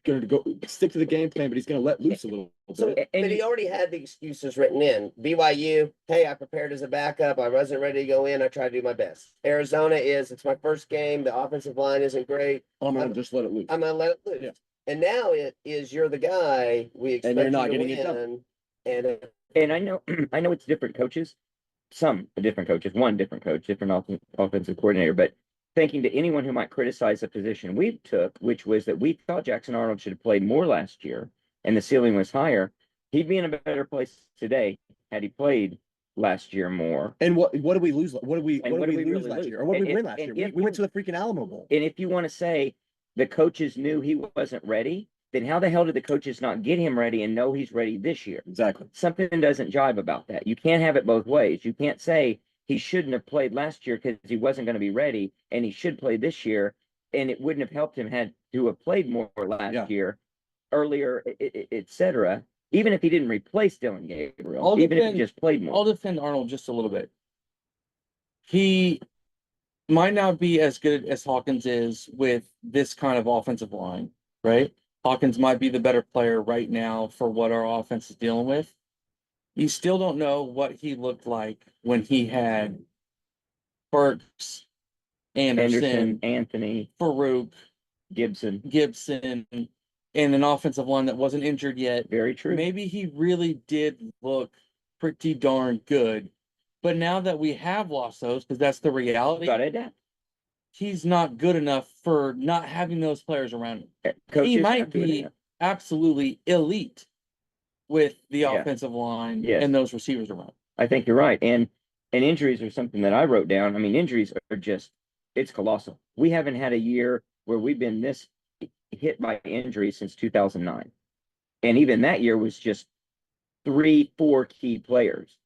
E: Gonna go stick to the game plan, but he's gonna let loose a little
D: So,
E: bit.
A: And
D: but he already had the excuses written in. BYU, hey, I prepared as a backup. I wasn't ready to go in. I tried to do my best. Arizona it's my first game. The offensive line isn't great.
E: I'm gonna just let it loose.
D: I'm gonna let it loose.
E: Yeah.
D: And now it is you're the guy. We expect
E: you're
D: you
E: not
D: to
E: getting it done.
D: win. And
A: And I know, I know it's different coaches, some different coaches, one different coach, different offensive coordinator, but thinking to anyone who might criticize the position we took, which was that we thought Jackson Arnold should have played more last year and the ceiling was higher, he'd be in a better place today had he played last year more.
E: And what did we lose? What did we
A: And what did we
E: lose
A: really
E: last
A: lose?
E: year? Or what did we
A: And
E: win last
A: if-
E: year?
A: and
E: We
A: if
E: went to
A: you-
E: the freaking Alamo Bowl.
A: And if you want to say the coaches knew he wasn't ready, then how the hell did the coaches not get him ready and know he's ready this year?
E: Exactly.
A: Something doesn't jive about that. You can't have it both ways. You can't say he shouldn't have played last year because he wasn't going to be ready and he should play this year. And it wouldn't have helped him had to have played more last
E: Yeah.
A: year, earlier, et cetera. Even if he didn't replace Dylan Gabriel,
B: I'll
A: even if
B: defend-
A: he just played
B: I'll
A: more.
B: defend Arnold just a little bit. He might not be as good as Hawkins is with this kind of offensive line, right? Hawkins might be the better player right now for what our offense is dealing with. You still don't know what he looked like when he had Burks,
A: Anderson,
B: Anderson,
A: Anthony,
B: Farouk,
A: Gibson.
B: Gibson, and an offensive line that wasn't injured yet.
A: Very true.
B: Maybe he really did look pretty darn good. But now that we have lost those, because that's the reality,
A: Got to adapt.
B: he's not good enough for not having those players around him.
A: Coaches
B: might
A: have to
B: be-
A: adapt.
B: Absolutely elite with the
A: Yeah.
B: offensive line
A: Yes.
B: and those receivers around.
A: I think you're right. And injuries are something that I wrote down. I mean, injuries are just, it's colossal. We haven't had a year where we've been this hit by injury since 2009. And even that year was just 3-4 key players.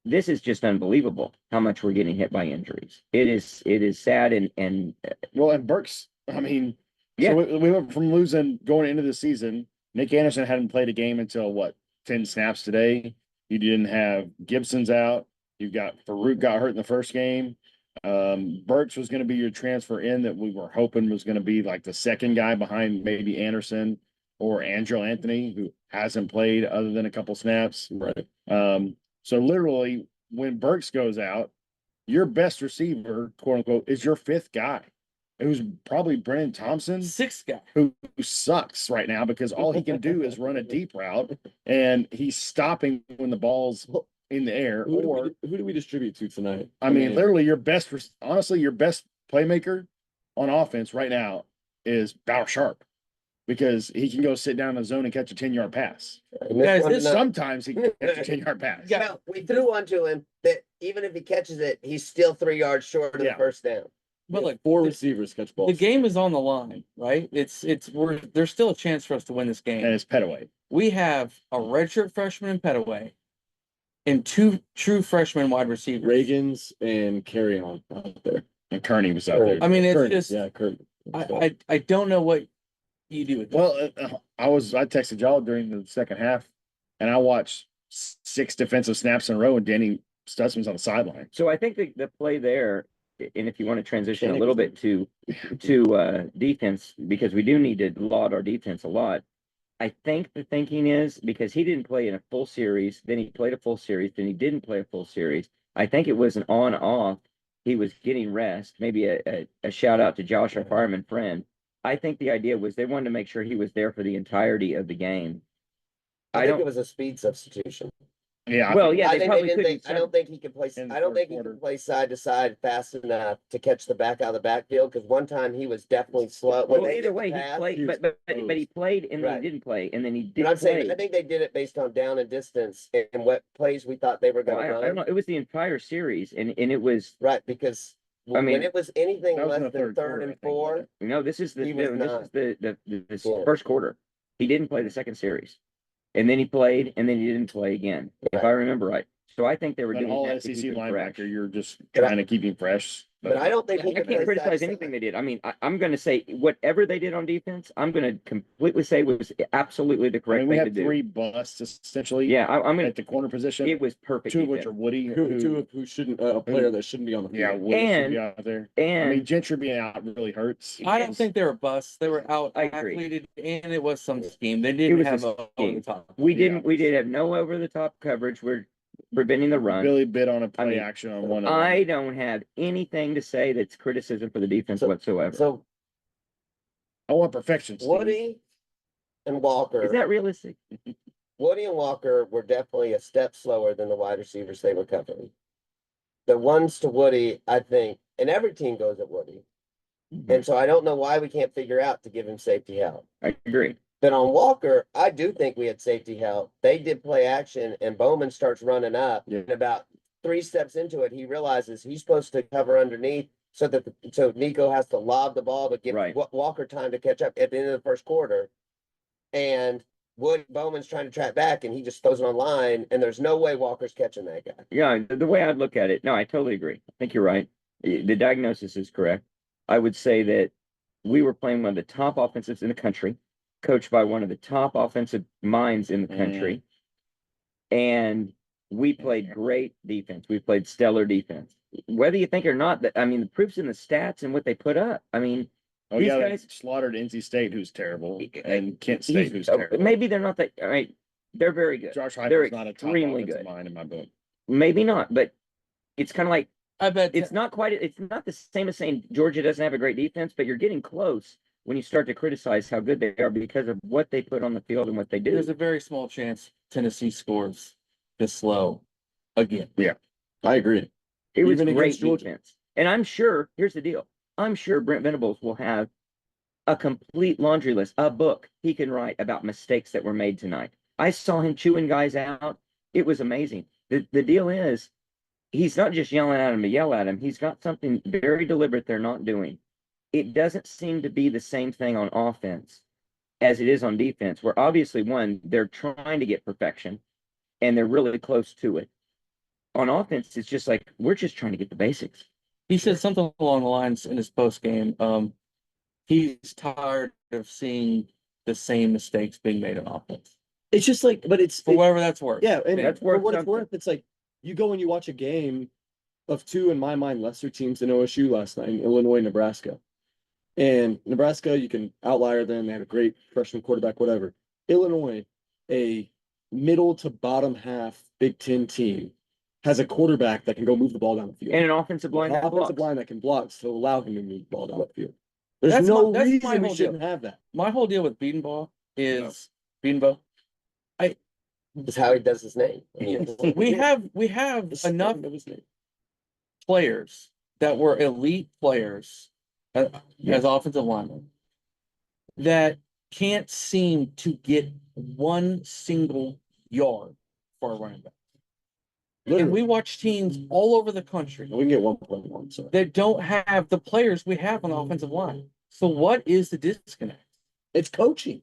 A: This is just unbelievable how much we're getting hit by injuries. It is sad and
C: Well, and Burks, I mean,
A: Yeah.
C: so we went from losing going into the season. Nick Anderson hadn't played a game until what, 10 snaps today. You didn't have Gibson's out. You got Farouk got hurt in the first game. Burks was going to be your transfer in that we were hoping was going to be like the second guy behind maybe Anderson or Angelo Anthony, who hasn't played other than a couple snaps.
E: Right.
C: So literally, when Burks goes out, your best receiver, quote unquote, is your fifth guy. It was probably Brennan Thompson,
B: Sixth guy.
C: who sucks right now because all he can do is run a deep route and he's stopping when the ball's in the air. Or,
E: Who do we distribute to tonight?
C: I mean, literally, honestly, your best playmaker on offense right now is Bauer Sharp because he can go sit down in the zone and catch a 10-yard pass.
B: Guys, this-
C: Sometimes he can catch a 10-yard pass.
B: Yeah.
D: well, we threw one to him that even if he catches it, he's still 3 yards short of the
C: Yeah.
D: first down.
B: But like
E: Four
B: the,
E: receivers catch
B: the
E: balls.
B: game is on the line, right? There's still a chance for us to win this game.
C: And it's Petaway.
B: We have a redshirt freshman in Petaway and two true freshman wide receivers.
E: Reagan's and Carry On out there.
C: And Kearney was out there.
B: I mean, it's
E: Kurt,
B: just
E: yeah, Kurt.
B: I don't know what you do with that.
C: Well, I texted y'all during the second half and I watched 6 defensive snaps in a row and Danny Stutzman's on the sideline.
A: so I think the play there, and if you want to transition a
E: Danny
A: little
E: was
A: bit to defense, because we do need to laud our defense a lot. I think the thinking is because he didn't play in a full series, then he played a full series, then he didn't play a full series. I think it was an on-off. He was getting rest. Maybe a shout out to Josh, our fireman friend. I think the idea was they wanted to make sure he was there for the entirety of the game.
D: I
A: I
D: think
A: don't-
D: it was a speed substitution.
C: Yeah.
A: Well, yeah,
D: I
A: they
D: think
A: probably
D: didn't
A: could.
D: think, I don't think he can play,
C: In the
D: I don't
C: third
D: think he
C: quarter.
D: can play side to side fast enough to catch the back out of the backfield, because one time he was definitely slow. When
A: Well,
D: they
A: either
D: hit the
A: way, he
D: pass-
A: played,
E: He was
A: but he played and then
D: Right.
A: he didn't play, and then he
D: But
A: did
D: I'm saying, I
A: play.
D: think they did it based on down and distance and what plays we thought they were
A: Well,
D: gonna
A: I don't know.
D: run.
A: It was the entire series, and it was.
D: Right, because
A: I
D: when
A: mean,
D: it was anything
C: That was in
D: less
C: the
D: than
C: third
D: third
C: quarter, I
D: and
C: think, wasn't
D: four,
C: it?
A: No, this is the
D: He was
A: no, this is the
D: Yeah.
A: first quarter. He didn't play the second series, and then he played, and then he didn't play again, if I remember right. So I think they were
C: An
A: doing
C: all
A: that to
C: SEC
A: keep him fresh.
C: linebacker, you're just
D: But I-
C: trying to keep him fresh.
D: but I don't think
A: I
D: he can
A: can't
D: play side to
A: criticize
D: side.
A: anything they did. I mean, I'm going to say whatever they did on defense, I'm going to completely say was absolutely the
C: I
A: correct
C: mean, we
A: thing to
C: had
A: do.
C: three busts essentially.
A: Yeah, I'm going
C: At the corner position,
A: to. It was perfect.
C: two of which are
A: defense.
C: Woody,
E: Who shouldn't, a player that shouldn't be on the
C: yeah,
E: field.
C: Woody should be
A: And-
C: out there. I mean,
A: And
C: Gentry being out really hurts.
B: I don't think they were busts. They were out
A: I agree.
B: athleted, and it was some scheme. They
A: It
B: didn't
A: was a
B: have a over
A: scheme.
B: the top.
A: we
C: Yeah.
A: didn't. We did have no over the top coverage. We're preventing the run.
C: Billy bid on a play
A: mean,
C: action on one of
A: I
C: them.
A: don't have anything to say that's criticism for the defense
D: So-
A: whatsoever.
D: So
C: I want perfection. Steve.
D: Woody and Walker.
A: Is that realistic?
D: Woody and Walker were definitely a step slower than the wide receivers they were covering. The ones to Woody, I think, and every team goes at Woody. And so I don't know why we can't figure out to give him safety help.
A: I agree.
D: But on Walker, I do think we had safety help. They did play action and Bowman starts running up.
C: Yeah.
D: And about 3 steps into it, he realizes he's supposed to cover underneath so that so Nico has to lob the ball to give
A: Right.
D: Walker time to catch up at the end of the first quarter. And Bowman's trying to track back and he just throws it on line and there's no way Walker's catching that guy.
A: Yeah, the way I'd look at it, no, I totally agree. I think you're right. The diagnosis is correct. I would say that we were playing one of the top offensives in the country, coached by one of the top offensive minds in the country. And we played great defense. We played stellar defense. Whether you think or not, that I mean, the proof's in the stats and what they put up. I mean,
C: Oh
A: these
C: yeah, they
A: guys-
C: slaughtered NC State, who's terrible, and Kent
A: he's-
C: State, who's terrible.
A: maybe they're not that. All right, they're very good.
C: Josh
A: they're
C: Heupel's not a top
A: extremely
C: offensive
A: good.
C: mind in my book.
A: Maybe not, but it's kind of like
B: I bet
A: it's not quite. It's not the same as saying Georgia doesn't have a great defense, but you're getting close when you start to criticize how good they are because of what they put on the field and what they do.
B: there's a very small chance Tennessee scores this slow again.
E: I agree.
A: It was
E: Even
A: great
E: against Georgia.
A: defense. And I'm sure, here's the deal. I'm sure Brent Venables will have a complete laundry list, a book he can write about mistakes that were made tonight. I saw him chewing guys out. It was amazing. The deal is, he's not just yelling at him to yell at him. He's got something very deliberate they're not doing. It doesn't seem to be the same thing on offense as it is on defense, where obviously, one, they're trying to get perfection and they're really close to it. On offense, it's just like, we're just trying to get the basics.
B: He said something along the lines in his post game. He's tired of seeing the same mistakes being made on offense.
E: It's just like, but it's,
B: For whatever that's worth.
E: yeah, and
A: That's
E: for
A: worth
E: what it's
A: something.
E: worth, it's like, you go and you watch a game of two, in my mind, lesser teams than OSU last night, in Illinois, Nebraska. And Nebraska, you can outlier them, they have a great freshman quarterback, whatever. Illinois, a middle to bottom half Big Ten team, has a quarterback that can go move the ball down the field.
A: And an offensive line
E: An
A: that
E: offensive
A: blocks.
E: line that can block to allow him to move the ball down the field. There's
B: That's
E: no
B: my
E: reason we
B: whole
E: shouldn't
B: deal.
E: have that.
B: My whole deal with Beatenbaugh is Beatenbaugh.
D: Is how he does his name. I mean,
B: We have enough
E: Of his name.
B: players that were elite players as offensive linemen that can't seem to get one single yard for a running back. And
E: Literally,
B: we watch teams all over the country
E: we can get 1.1, so.
B: that don't have the players we have on the offensive line. So what is the disconnect?
E: It's coaching.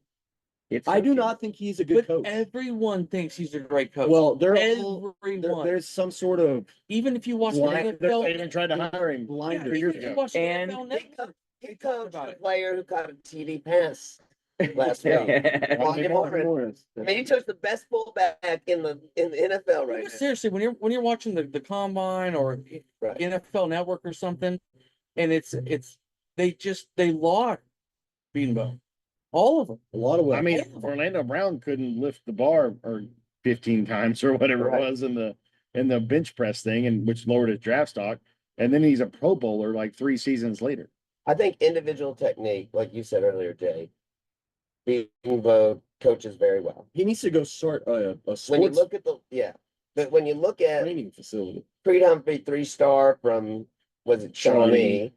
A: It's
E: I do
A: coaching.
E: not think he's a good
B: But
E: coach.
B: everyone thinks he's a great coach.
E: Well,
B: everyone.
E: there's some sort of
B: Even if you watch the
C: Blind, they
B: NFL,
C: even tried to hire him
B: yeah,
C: blinder
B: even
C: years
B: if you
C: ago.
B: watch the
A: And-
B: NFL
D: He
B: Network,
D: coached, he
B: they talk
D: coached
B: about
D: a
B: it.
D: player who caught a TD pass last week. Wanya Morris. I mean, he took the best fullback in the NFL right
B: But
D: now.
B: seriously, when you're watching the combine or
D: Right.
B: NFL Network or something, and they laud Beanbo, all of them.
E: a lot of
C: I mean,
B: Yeah.
C: Orlando Brown couldn't lift the bar or 15 times or whatever
D: Right.
C: it was in the bench press thing, and which lowered his draft stock. And then he's a Pro Bowler like 3 seasons later.
D: I think individual technique, like you said earlier, Jay, Beanbo coaches very well.
E: He needs to go start a
D: When you
E: sports.
D: look at the, yeah, But when you look at
E: Training facility.
D: Creed Humphrey, 3-star from, was it Shawnee?
C: Shawnee.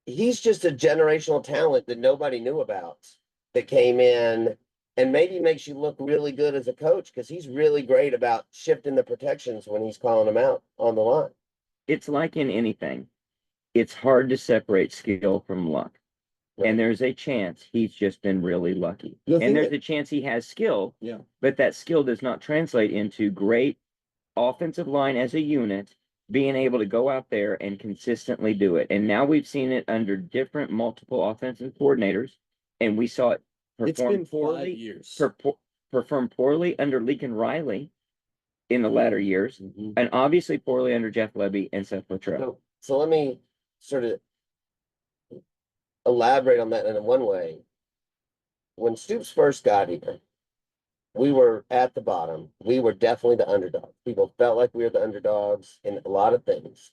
D: He's just a generational talent that nobody knew about that came in and maybe makes you look really good as a coach because he's really great about shifting the protections when he's calling them out on the line.
A: It's like in anything. It's hard to separate skill from luck.
D: Right.
A: And there's a chance he's just been really lucky.
E: The thing
A: And there's
E: that-
A: a chance he has skill,
E: Yeah.
A: but that skill does not translate into great offensive line as a unit being able to go out there and consistently do it. And now we've seen it under different multiple offensive coordinators, and we saw it
E: It's
A: perform
E: been 5
A: poorly,
E: years.
A: perform poorly under Lincoln Riley in the latter years,
E: Mhm.
A: and obviously poorly under Jeff Lebby and Seth Luttrell.
D: So let me sort of elaborate on that in one way. When Stoops first got here, we were at the bottom. We were definitely the underdog. People felt like we were the underdogs in a lot of things.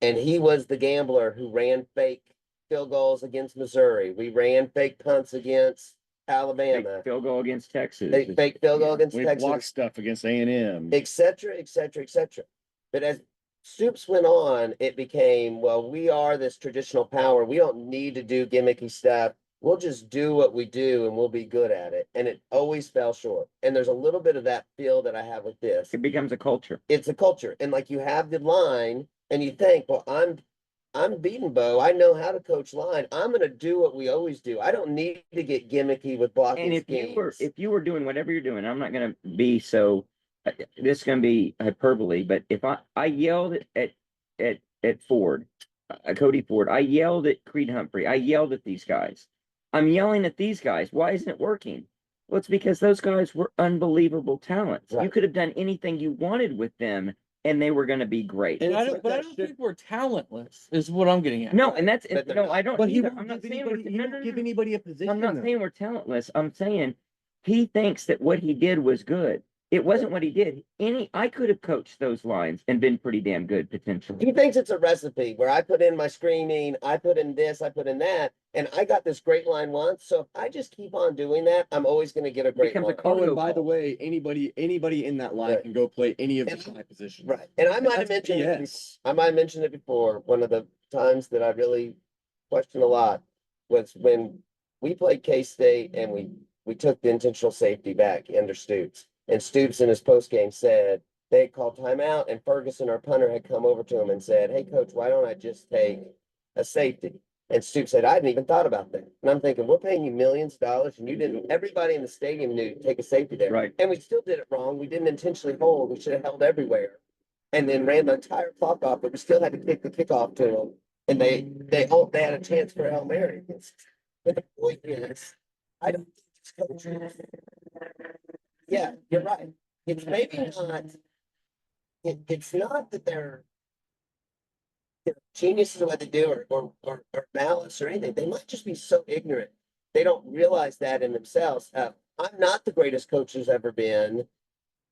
D: And he was the gambler who ran fake field goals against Missouri. We ran fake punts against
A: Fake
D: Alabama,
A: field goal against Texas.
D: fake field goal against
C: We blocked
D: Texas,
C: stuff against A&M.
D: et cetera, et cetera, et cetera. But as Stoops went on, it became, well, we are this traditional power. We don't need to do gimmicky stuff. We'll just do what we do and we'll be good at it. And it always fell short. And there's a little bit of that feel that I have with this.
A: It becomes a culture.
D: It's a culture. And like you have the line and you think, well, I'm beating Bo. I know how to coach line. I'm gonna do what we always do. I don't need to get gimmicky with blocking
A: And
D: schemes.
A: if you were doing whatever you're doing, I'm not gonna be so, this is gonna be hyperbole, but if I yelled at Ford, Cody Ford, I yelled at Creed Humphrey, I yelled at these guys. I'm yelling at these guys. Why isn't it working? Well, it's because those guys were unbelievable talents. You
D: Right.
A: could have done anything you wanted with them, and they were gonna be great.
E: And
B: I
E: it's
B: don't,
E: like
B: but I
E: that
B: don't
E: shit-
B: think we're talentless, is what I'm getting at.
A: No, and that's,
D: But they're
A: no,
D: not.
A: I don't
F: But he
A: either.
F: won't
A: I'm not
F: give
A: saying
F: anybody,
A: we're,
F: he
A: no,
F: won't
A: no,
F: give
A: no.
F: anybody a position.
A: I'm not
F: though.
A: saying we're talentless. I'm saying he thinks that what he did was good. It wasn't what he did. I could have coached those lines and been pretty damn good potentially.
D: He thinks it's a recipe where I put in my screaming, I put in this, I put in that, and I got this great line once. So if I just keep on doing that, I'm always gonna get a great
A: Becomes a
D: line.
A: cult.
E: Oh, and by the
A: call.
E: way, anybody in that line
D: Right.
E: can go play any of the
D: And-
E: 5 positions.
D: Right. And I might have
E: That's
D: mentioned it before.
E: BS.
D: I might have mentioned it before. One of the times that I really questioned a lot was when we played K-State and we took the intentional safety back under Stoops. And Stoops in his postgame said they had called timeout and Ferguson, our punter, had come over to him and said, "Hey, coach, why don't I just take a safety?" And Stoops said, "I hadn't even thought about that." And I'm thinking, we're paying you millions of dollars and you didn't, everybody in the stadium knew to take a safety there.
A: Right.
D: And we still did it wrong. We didn't intentionally hold. We should have held everywhere. And then ran the entire clock off, but we still had to kick the kickoff to them. And they had a chance for Hail Mary. But the point is, I don't think it's coaching. Yeah, you're right. It's maybe not, it's not that they're geniuses at what they do or malice or anything. They might just be so ignorant. They don't realize that in themselves. I'm not the greatest coach there's ever been.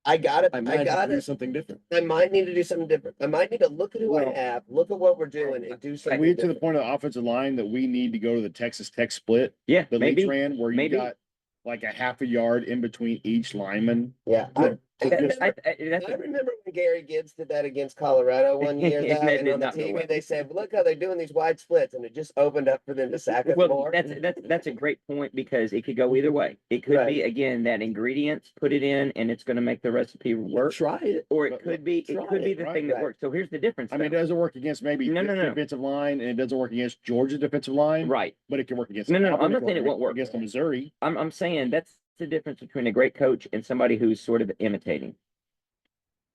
D: I
E: I might have to
D: got
E: do
D: it.
E: something different.
D: I might need to do something different. I might need to look at who I
C: Well-
D: have, look at what we're doing and do
C: Are
D: something
C: we to the
D: different.
C: point of the offensive line that we need to go to the Texas Tech split?
A: Yeah,
C: The
A: maybe.
C: Leach ran where you
A: maybe.
C: got like a half a yard in between each lineman.
D: Yeah. I
A: That's
D: remember when Gary Gibbs did that against Colorado one year
A: And
D: though,
A: that
D: and
A: did
D: on the
A: not go
D: TV,
A: well.
D: they said, look how they're doing these wide splits, and it just opened up for them to sack us
A: well,
D: more.
A: that's a great point because it could go either way. It could
D: Right.
A: be again that ingredients, put it in, and it's going to make the recipe work,
E: Try it.
A: or it
C: But-
A: could be
C: try
A: the
C: it,
A: thing that
D: right.
A: works. So here's the difference.
C: I mean, it
A: though.
C: doesn't work against maybe
A: No, no,
C: this
A: no.
C: defensive line and it doesn't work against Georgia's defensive line,
A: right.
C: but it can work against.
A: No, no, no, I'm
C: Auburn,
A: not
C: can
A: saying it won't work.
C: Against the Missouri.
A: I'm saying that's the difference between a great coach and somebody who's sort of imitating.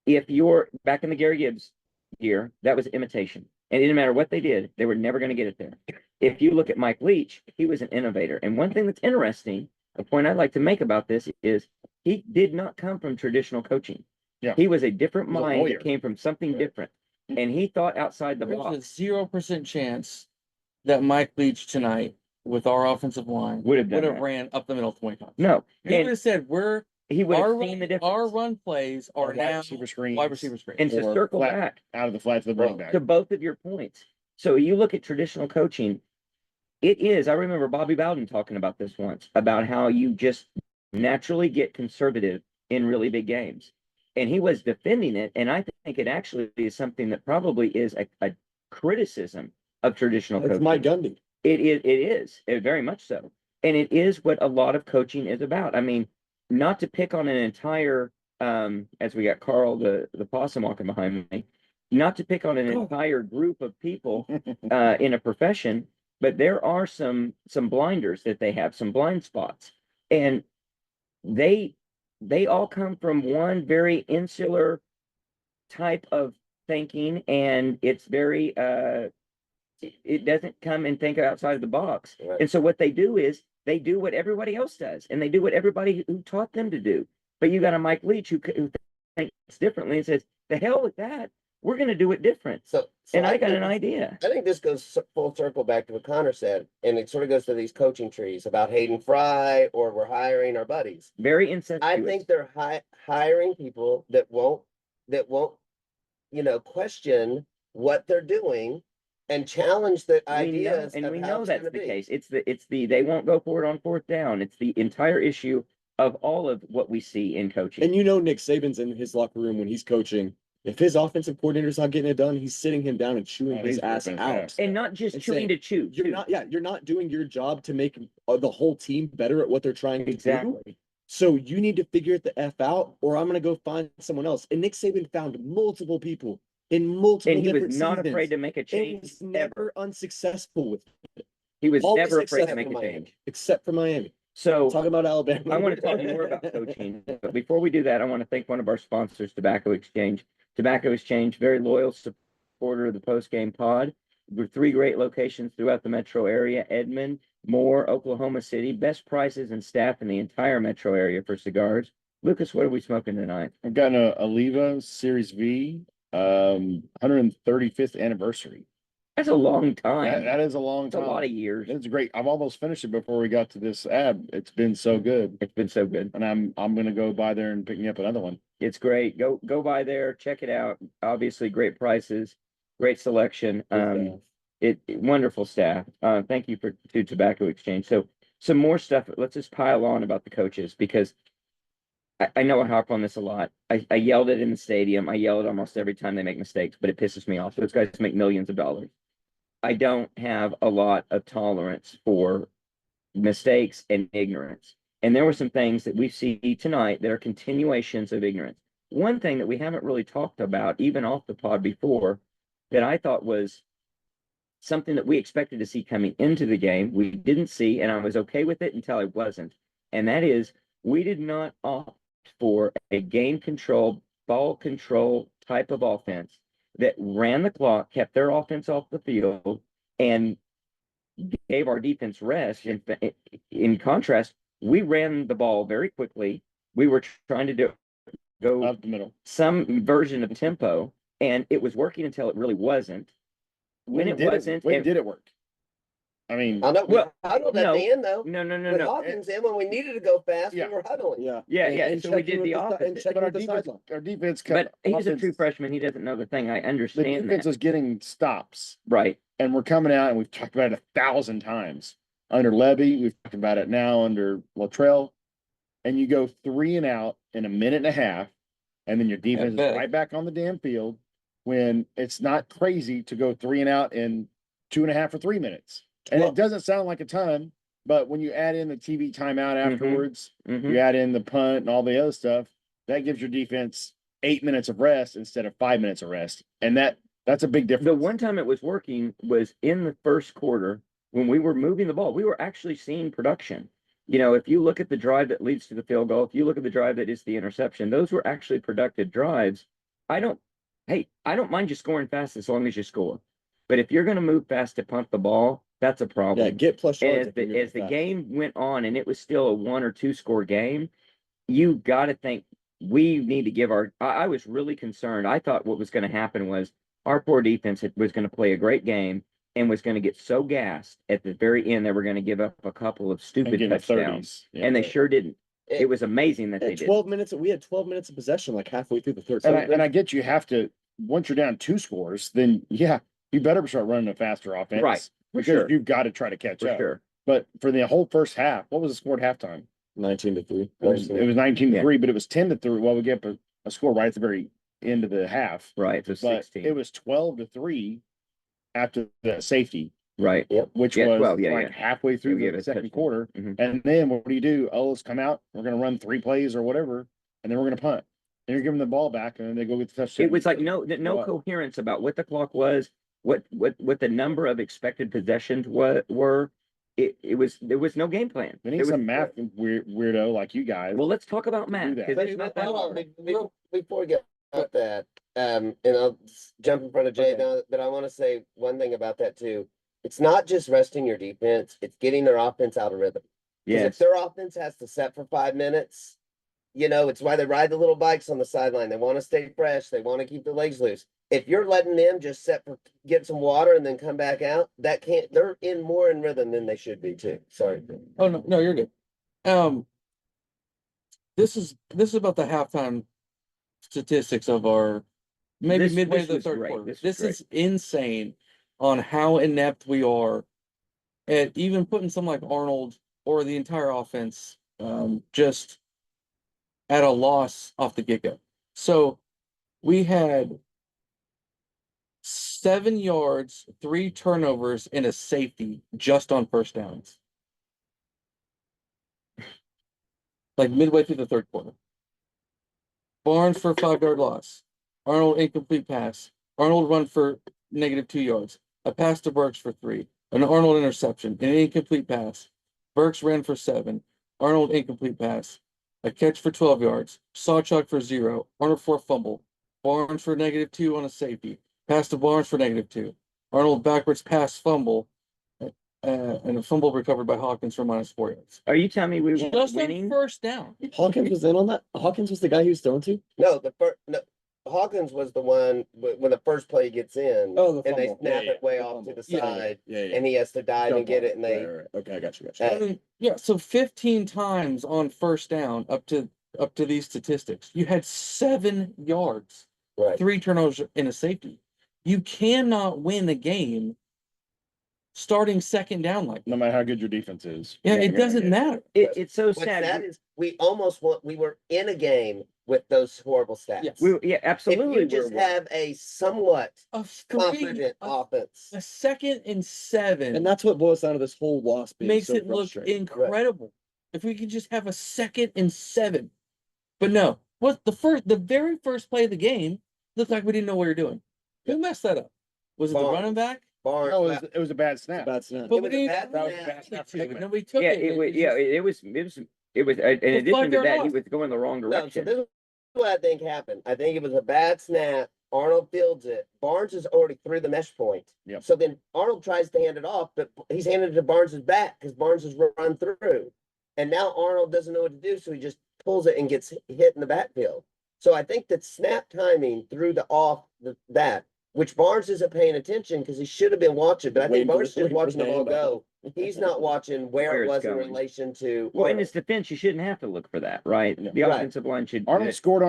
A: If you're back in the Gary Gibbs year, that was imitation. And it didn't matter what they did, they were never going to get it there. If you look at Mike Leach, he was an innovator. And one thing that's interesting, a point I'd like to make about this is he did not come from traditional coaching.
C: Yeah.
A: He was a different
C: He was a
A: mind
C: lawyer.
A: that came from something
C: Right.
A: different. And he thought outside the
B: There's a
A: box.
B: 0% chance that Mike Leach tonight with our offensive line
A: Would have done
B: would have
A: that.
B: ran up the middle 20 times.
A: No.
B: He would
A: And
B: have said,
A: he would
B: our
A: have seen the difference.
B: our run plays are
C: Wide
B: now
C: receiver screens.
B: wide receiver screens.
A: And to
C: or
A: circle
C: flat
A: back
C: out of the flat to the running back.
A: to both of your points. So you look at traditional coaching, it is, I remember Bobby Bowden talking about this once, about how you just naturally get conservative in really big games. And he was defending it, and I think it actually is something that probably is a criticism of traditional
E: It's
A: coaching.
E: Mike Gundy.
A: It very much so. And it is what a lot of coaching is about. I mean, not to pick on an entire, as we got Carl, the possum walking behind me, not to pick on an entire group of people, in a profession, but there are some blinders that they have, some blind spots. And they all come from one very insular type of thinking, and it's very, it doesn't come and think outside of the box.
D: Right.
A: And so what they do is they do what everybody else does, and they do what everybody who taught them to do. But you got a Mike Leach who thinks differently and says, "The hell with that. We're going to do it different."
D: So
A: And I got
D: think-
A: an idea.
D: I think this goes full circle back to what Connor said, and it sort of goes to these coaching trees about Hayden Fry, or we're hiring our buddies.
A: Very incestuous.
D: I think they're hiring people that won't, question what they're doing and challenge the ideas.
A: And
D: of
A: we
D: how
A: know
D: it's
A: that's
D: gonna
A: the
D: be.
A: case. It's the they won't go for it on fourth down. It's the entire issue of all of what we see in coaching.
E: And you know, Nick Saban's in his locker room when he's coaching. If his offensive coordinator's not getting it done, he's sitting him down and chewing
C: Oh,
E: his
C: he's
E: ass
C: ripping his
E: out.
C: ass.
A: And not just
E: And
A: chewing
E: saying,
A: to chew.
E: You're
A: too.
E: not, yeah, you're not doing your job to make the whole team better at what they're trying to do.
A: Exactly.
E: So you need to figure it the F out, or I'm gonna go find someone else. And Nick Saban found multiple people in multiple
A: And he
E: different
A: was not
E: seasons.
A: afraid to make a
E: And
A: change.
E: was never unsuccessful with it,
A: He was
E: always
A: never afraid to
E: except
A: make
D: for
A: a
D: Miami.
A: change.
E: except for Miami.
A: So
E: Talking about Alabama.
A: I want to talk more about coaching, but before we do that, I want to thank one of our sponsors, Tobacco Exchange. Tobacco Exchange, very loyal supporter of the post game pod. With 3 great locations throughout the metro area: Edmond, Moore, Oklahoma City. Best prices and staff in the entire metro area for cigars. Lucas, what are we smoking tonight?
C: I've got a Oliva Series V, 135th anniversary.
A: That's a long time.
C: That is a long
A: It's a
C: time.
A: lot of years.
C: It's great. I've almost finished it before we got to this ad. It's been so good.
A: It's been so good.
C: And I'm gonna go by there and pick me up another one.
A: It's great. Go by there, check it out. Obviously, great prices, great selection. Wonderful staff. Thank you to Tobacco Exchange. So some more stuff. Let's just pile on about the coaches, because I know I harp on this a lot. I yelled it in the stadium. I yell it almost every time they make mistakes, but it pisses me off. Those guys make millions of dollars. I don't have a lot of tolerance for mistakes and ignorance. And there were some things that we see tonight that are continuations of ignorance. One thing that we haven't really talked about, even off the pod before, that I thought was something that we expected to see coming into the game, we didn't see, and I was okay with it until I wasn't. And that is, we did not opt for a game control, ball control type of offense that ran the clock, kept their offense off the field, and gave our defense rest. In contrast, we ran the ball very quickly. We were trying to go
C: Up the middle.
A: some version of tempo, and it was working until it really wasn't. When it wasn't,
C: When did it work? I mean,
D: I know,
A: Well,
D: we huddled at
A: no.
D: the end though.
A: no.
D: With Hawkins in, when we needed to go fast, we
C: Yeah.
D: were huddling.
E: Yeah.
A: Yeah,
E: And-
A: yeah,
E: and
A: so we
E: checking
A: did the
E: with
A: opposite.
E: and checking
C: but
E: with the sideline.
C: our defense
A: But he's a
C: offense-
A: true freshman. He doesn't know the thing. I
C: The
A: understand
C: defense
A: that.
C: is getting stops,
A: Right.
C: and we're coming out, and we've talked about it 1,000 times under Levy. We've talked about it now under Latrell, and you go 3 and out in a minute and a half, and then your defense is
B: bet.
C: right back on the damn field. When it's not crazy to go 3 and out in 2.5 or 3 minutes, and
E: Well-
C: it doesn't sound like a ton, but when you add in the TV timeout afterwards,
A: Mhm.
C: you add in the punt and all the other stuff, that gives your defense 8 minutes of rest instead of 5 minutes of rest. And that's a big difference.
A: The one time it was working was in the first quarter when we were moving the ball. We were actually seeing production. You know, if you look at the drive that leads to the field goal, if you look at the drive that is the interception, those were actually productive drives. I don't mind you scoring fast as long as you score. But if you're going to move fast to punt the ball, that's a problem.
E: Yeah, get plus yards.
A: As the game went on and it was still a 1 or 2 score game, you got to think we need to give I was really concerned. I thought what was going to happen was our poor defense was going to play a great game and was going to get so gassed at the very end they were going to give up a couple of
C: And
A: stupid
C: get in the
A: touchdowns.
C: 30s. Yeah.
A: And they sure didn't. It was amazing that they
E: At
A: did.
E: 12 minutes, we had 12 minutes of possession, like halfway through the third.
C: And I get you have to, once you're down 2 scores, then yeah, you better start running a faster offense.
A: Right, for
C: Because
A: sure.
C: you've got to try to catch
A: For
C: up.
A: sure.
C: But for the whole first half, what was the score at halftime?
E: 19-3.
C: It was 19-3, but it was 10-3. Well, we get a score right at the very end of the half,
A: Right, so
C: but
A: 16,
C: it was 12-3 after the safety,
A: right.
C: which
A: Yeah,
C: was
A: 12, yeah,
C: like
A: yeah.
C: halfway through
A: Yeah, we
C: the
A: have a
C: second
A: touchdown.
C: quarter.
A: Mhm.
C: And then what do? Oh, let's come out. We're gonna run 3 plays or whatever, and then we're gonna punt. And you're giving the ball back, and then they go get the touchdown.
A: It was like no
C: What?
A: coherence about what the clock was, what the number of expected possessions were. There was no game plan.
C: We
A: There
C: need
A: was,
C: some math weirdo like you guys.
A: well, let's talk about
C: do
A: math,
C: that.
A: because it's
D: But
A: not that
D: hold on,
A: hard.
D: before we get about that, and I'll jump in front of Jay
C: Okay.
D: now, but I want to say one thing about that too. It's not just resting your defense, it's getting their offense out of rhythm. Because if
A: Yes,
D: their offense has to set for 5 minutes, it's why they ride the little bikes on the sideline. They want to stay fresh. They want to keep their legs loose. If you're letting them just get some water and then come back out, they're more in rhythm than they should be too. Sorry.
B: Oh, no, you're good. This is about the halftime statistics of our maybe
A: This-
B: midway
A: this
B: to the
A: was
B: third
A: great.
B: quarter.
A: This was
B: This
A: great.
B: is insane on how inept we are at even putting someone like Arnold or the entire offense just at a loss off the get-go. So we had 7 yards, 3 turnovers, and a safety just on first downs. Like midway through the third quarter. Barnes for a 5-yard loss. Arnold incomplete pass. Arnold run for -2 yards. A pass to Burks for 3. An Arnold interception. An incomplete pass. Burks ran for 7. Arnold incomplete pass. A catch for 12 yards. Sawchuk for 0. Arnold for a fumble. Barnes for -2 on a safety. Pass to Barnes for -2. Arnold backwards pass fumble. And a fumble recovered by Hawkins for -4 yards.
A: are you telling me we weren't
B: Just on
A: winning?
B: first down.
E: Hawkins was in on that. Hawkins was the guy he was thrown to.
D: No, Hawkins was the one when the first play gets in.
E: Oh, the
D: And they
E: fumble.
D: snap
E: Yeah,
D: it way
E: the
D: off
E: fumble.
D: to the
B: Yeah,
D: side,
E: Yeah, yeah.
D: and he has to dive and
E: Jump
D: get
E: on
D: it, and they.
E: Right. Okay, I got you.
B: I mean, yeah, so 15 times on first down up to these statistics. You had 7 yards,
D: Right.
B: 3 turnovers and a safety. You cannot win a game starting second down like
C: No
B: that.
C: matter how good your defense is.
B: Yeah,
C: you're
B: it
C: not gonna
B: doesn't
C: get
B: matter.
A: It's so
D: What's
A: sad.
D: sad is we were in a game with those horrible stats.
B: Yes.
A: Yeah,
D: If
A: absolutely.
D: you just have a somewhat
B: A
D: confident offense.
B: a 2nd and 7
E: And that's what boils down to this whole loss being
B: makes
E: so
B: it look
E: frustrating.
B: incredible. If we could just have a 2nd and 7. But no, the very first play of the game looked like we didn't know what we were doing. Who messed that up? Was it the
D: Barnes.
B: running back?
D: Barnes.
C: No, it was a bad snap.
E: Bad snap.
B: But
D: It
B: we
D: was a
B: didn't
D: bad
B: even
D: snap.
B: know
C: Bad snap
B: to,
C: payment.
B: and then we took
A: Yeah,
B: it. and
A: it was in addition to
B: 5-yard
A: that,
B: loss.
A: he was going the wrong
D: No, so
A: direction.
D: this is what I think happened. I think it was a bad snap. Arnold fields it. Barnes is already through the mesh point.
C: Yep.
D: So then Arnold tries to hand it off, but he's handed it to Barnes's back because Barnes has run through. And now Arnold doesn't know what to do, so he just pulls it and gets hit in the backfield. So I think that snap timing threw that, which Barnes isn't paying attention because he should have been watching, but I think
E: Waiting for
D: Barnes is
E: the-
D: just watching the ball
E: waiting for
D: go. He's not watching where
A: Where
D: it
A: it's
D: was in
A: going.
D: relation to.
A: Well, in
D: Arnold.
A: his defense, you shouldn't have to look for that, right?
C: Yeah.
A: The
D: Right.
A: offensive line should.
C: Arnold scored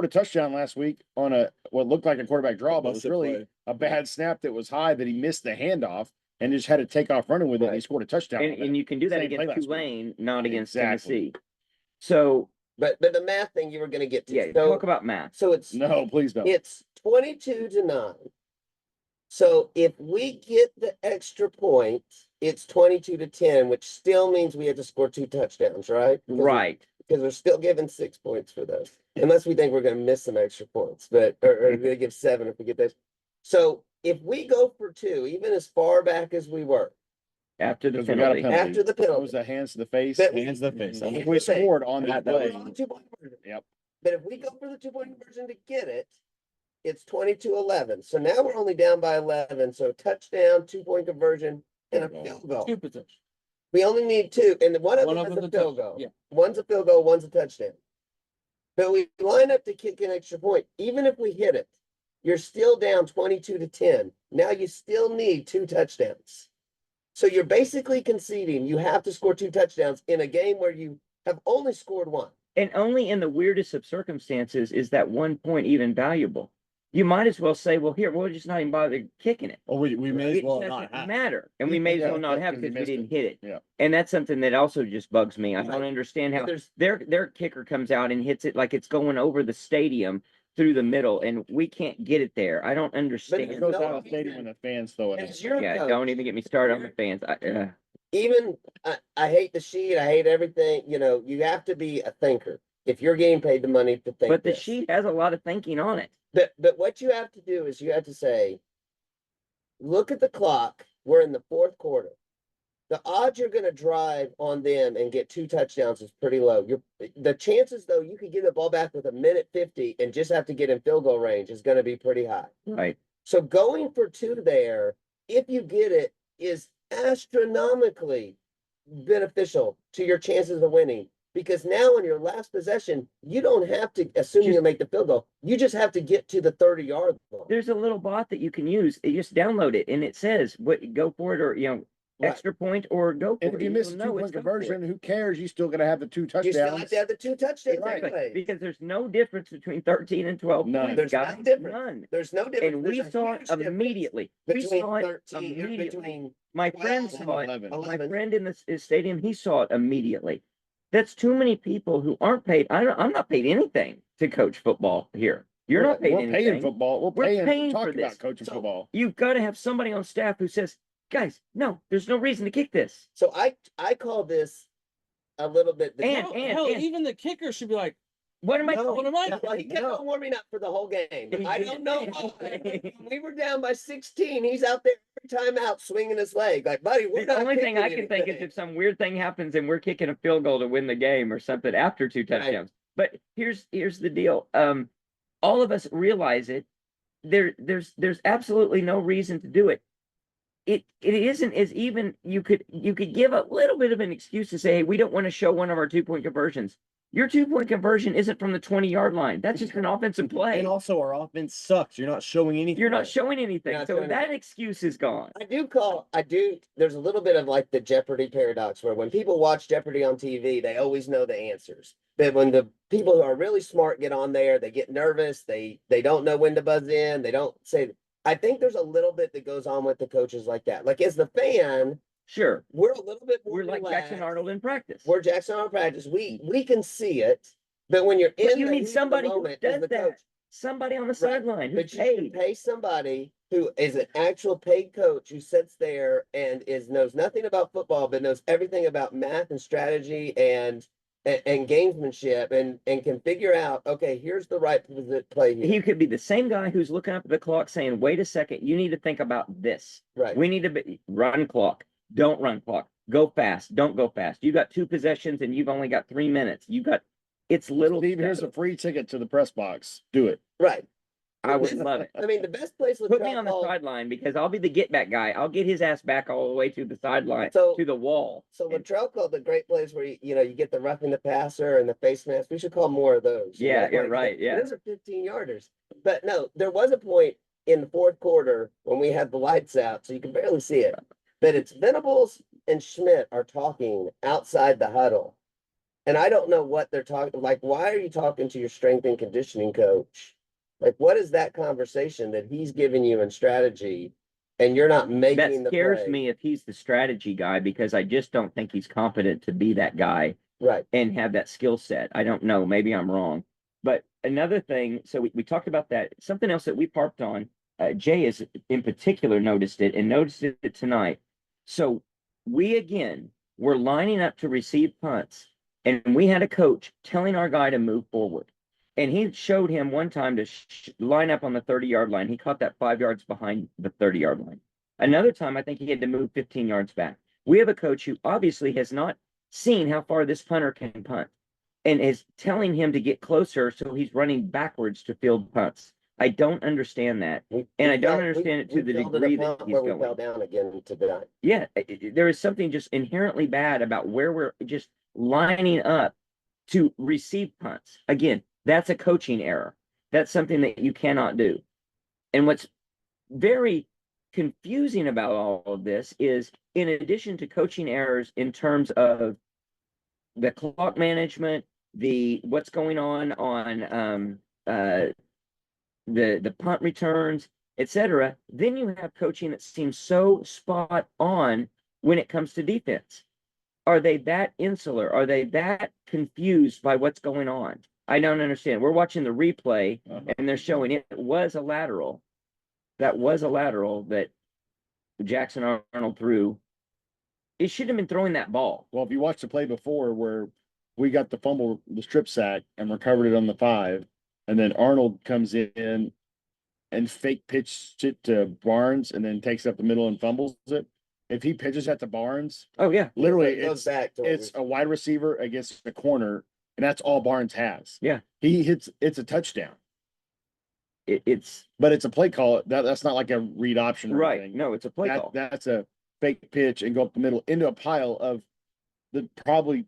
C: a touchdown last week on what looked like a quarterback draw, but it was
E: Busted
C: really
E: play.
C: a bad snap that was high that he missed the handoff and just had to take off running with it. And he
D: Right.
C: scored a touchdown. on
A: and
C: it.
A: you can do that
C: Same play
A: against
C: last week.
A: Tulane, not against
C: Exactly.
A: Tennessee. So
D: But the math thing you were gonna get to.
A: yeah,
D: So,
A: talk about math.
D: so it's
C: No, please don't.
D: it's 22-9. So if we get the extra point, it's 22-10, which still means we have to score 2 touchdowns, right?
A: Right.
D: Because we're still giving 6 points for those, unless we think we're gonna miss some extra points, but or they give 7 if we get those. So if we go for 2, even as far back as we were
A: After the
C: Because we got a
A: penalty.
C: penalty.
D: after the
C: That was
D: penalty,
C: the hands to the face.
D: But-
E: Hands to the face.
C: I think
D: Hands
C: we
D: to the face.
C: scored on that
E: That
D: we're
C: play.
D: on the 2-point conversion.
C: Yep.
D: But if we go for the 2-point conversion to get it, it's 22-11. So now we're only down by 11. So touchdown, 2-point conversion, and a field goal.
B: 2 possessions.
D: We only need 2, and one of
B: One
D: them
B: of
D: is
B: them
D: a
B: a
D: field
B: touchdown,
D: goal.
B: yeah.
D: One's a field goal, one's a touchdown. But we line up to kick an extra point. Even if we hit it, you're still down 22-10. Now you still need 2 touchdowns. So you're basically conceding you have to score 2 touchdowns in a game where you have only scored 1.
A: And only in the weirdest of circumstances is that 1 point even valuable. you might as well say, well, here, we'll just not even bother kicking it.
E: Well, we may as
A: It
E: well
A: doesn't
E: not have.
A: matter, and we may as well
C: Yeah,
A: not have
C: because you
A: because we
C: missed
A: didn't hit it.
C: Yeah.
A: And that's something that also just bugs me. I don't
D: Right.
A: understand how
D: There's,
A: their kicker comes out and hits it like it's going over the stadium through the middle, and we can't get it there. I don't
C: It
A: understand.
C: goes
D: no,
C: out of the stadium when the fans throw it.
D: as your
A: Yeah,
D: coach,
A: don't even get me started on the fans.
D: even, I hate the sheet, I hate everything, you know, you have to be a thinker. If you're getting paid the money to think
A: But the
D: this.
A: sheet has a lot of thinking on it.
D: But what you have to do is you have to say, look at the clock, we're in the fourth quarter. The odds you're gonna drive on them and get 2 touchdowns is pretty low. The chances though, you could get the ball back with a minute 50 and just have to get in field goal range is gonna be pretty high.
A: Right.
D: So going for 2 there, if you get it, is astronomically beneficial to your chances of winning. Because now on your last possession, you don't have to, assuming you make the field goal, you just have to get to the 30-yard line.
A: There's a little bot that you can use. You just download it and it says what go for it, or
D: Right.
A: extra point, or go for
C: And
A: it.
C: if you miss a
A: You'll know
C: 2-point
A: it's go for it.
C: conversion, who cares? You still gonna have the 2
D: You still have
C: touchdowns.
D: to have the 2 touchdowns
C: Right.
D: anyway.
A: Because there's no difference between 13 and 12
C: None.
A: points,
D: There's
A: guys.
D: no difference.
A: None.
D: There's no difference.
A: And we
D: There's a
A: saw
D: huge
A: it
D: difference
A: immediately. We
D: between
A: saw it
D: 13 or
A: immediately.
D: between
A: My friend
D: 12
A: saw it.
C: 11.
A: My
D: 11.
A: friend in the stadium, he saw it immediately. That's too many people who aren't paid. I'm not paid anything to coach football here. You're not paid
C: We're
A: anything.
C: paying football.
A: We're
C: We're paying
A: paying
C: to talk
A: for
C: about
A: this.
C: coaching
D: So-
C: football.
A: You've got to have somebody on staff who says, guys, no, there's no reason to kick this.
D: So I call this a little bit.
A: And-
B: Hell, even the kicker should be like,
A: What am I?
D: No,
B: what am I?
D: no, he kept on warming up for the whole game.
A: He
D: I
A: did.
D: don't know why. When we were down by 16, he's out there every time out swinging his leg. Like, buddy, we're
A: The
D: not
A: only thing
D: kicking
A: I can think is
D: anything.
A: if some weird thing happens and we're kicking a field goal to win the game or something after 2
D: Right.
A: touchdowns. But here's the deal. All of us realize it. There's absolutely no reason to do it. It isn't as even you could give a little bit of an excuse to say, hey, we don't want to show one of our 2-point conversions. Your 2-point conversion isn't from the 20-yard line. That's just an offensive play.
E: And also our offense sucks. You're not showing anything.
A: You're not showing anything.
D: Not
A: So
D: doing
A: that excuse is gone.
D: There's a little bit of like the Jeopardy paradox where when people watch Jeopardy on TV, they always know the answers. But when the people who are really smart get on there, they get nervous. They don't know when to buzz in. They don't say, I think there's a little bit that goes on with the coaches like that. Like as the fan,
A: Sure.
D: we're a little bit more
A: We're like Jackson
D: relaxed.
A: Arnold in practice.
D: We're Jackson Arnold practice. We can see it, but when you're
A: But
D: in
A: you
D: the
A: need
D: heat of the
A: somebody who
D: moment as
A: does
D: the
A: that.
D: coach,
A: Somebody on the sideline who's
D: but you should
A: paid.
D: pay somebody who is an actual paid coach who sits there and knows nothing about football, but knows everything about math and strategy and gamesmanship and can figure out, okay, here's the right play here.
A: He could be the same guy who's looking up at the clock saying, wait a second, you need to think about this.
D: Right.
A: We need to run clock. Don't run clock. Go fast. Don't go fast. You got 2 possessions and you've only got 3 minutes. It's little.
C: Steve, here's a
A: stuff.
C: free ticket to the press box. Do it.
D: Right.
A: I would love it.
D: I mean, the best place with
A: Put me on the sideline because I'll be the get back guy. I'll get his ass back all the way to the sideline,
D: So-
A: to the wall.
D: So Latrell called the great plays where you get the roughing the passer and the face mask. We should call more of those.
A: Yeah, yeah, right, yeah.
D: Those are 15-yarders. But no, there was a point in the fourth quarter when we had the lights out, so you can barely see it. But it's Venables and Schmidt are talking outside the huddle. And I don't know what they're talking. Like, why are you talking to your strength and conditioning coach? Like, what is that conversation that he's giving you in strategy and you're not making
A: That
D: the
A: scares
D: play?
A: me if he's the strategy guy because I just don't think he's competent to be that guy
D: Right.
A: and have that skill set. I don't know. Maybe I'm wrong. But another thing, so we talked about that. Something else that we parked on, Jay has in particular noticed it and noticed it tonight. So we again were lining up to receive punts, and we had a coach telling our guy to move forward. And he showed him one time to line up on the 30-yard line. He caught that 5 yards behind the 30-yard line. Another time, I think he had to move 15 yards back. We have a coach who obviously has not seen how far this punter can punt and is telling him to get closer, so he's running backwards to field punts. I don't understand that. And I don't understand it to the degree that he's
D: where we
A: going.
D: fell down again tonight.
A: Yeah, there is something just inherently bad about where we're just lining up to receive punts. Again, that's a coaching error. That's something that you cannot do. And what's very confusing about all of this is, in addition to coaching errors in terms of the clock management, what's going on the punt returns, etc. Then you have coaching that seems so spot on when it comes to defense. Are they that insular? Are they that confused by what's going on? I don't understand. We're watching the replay and they're showing it was a lateral. That was a lateral that Jackson Arnold threw. It should have been throwing that ball.
C: Well, if you watched the play before where we got the fumble, the strip sack and recovered it on the 5, and then Arnold comes in and fake pitched it to Barnes and then takes up the middle and fumbles it. If he pitches that to Barnes,
A: Oh yeah.
C: literally
D: It goes back to what
C: it's a wide receiver against the corner, and that's all Barnes has.
A: Yeah.
C: He hits it's a touchdown.
A: It's
C: But it's a play call. That's not like a read option or
A: right.
C: anything.
A: No, it's a play
C: That,
A: call.
C: that's a fake pitch and go up the middle into a pile of the probably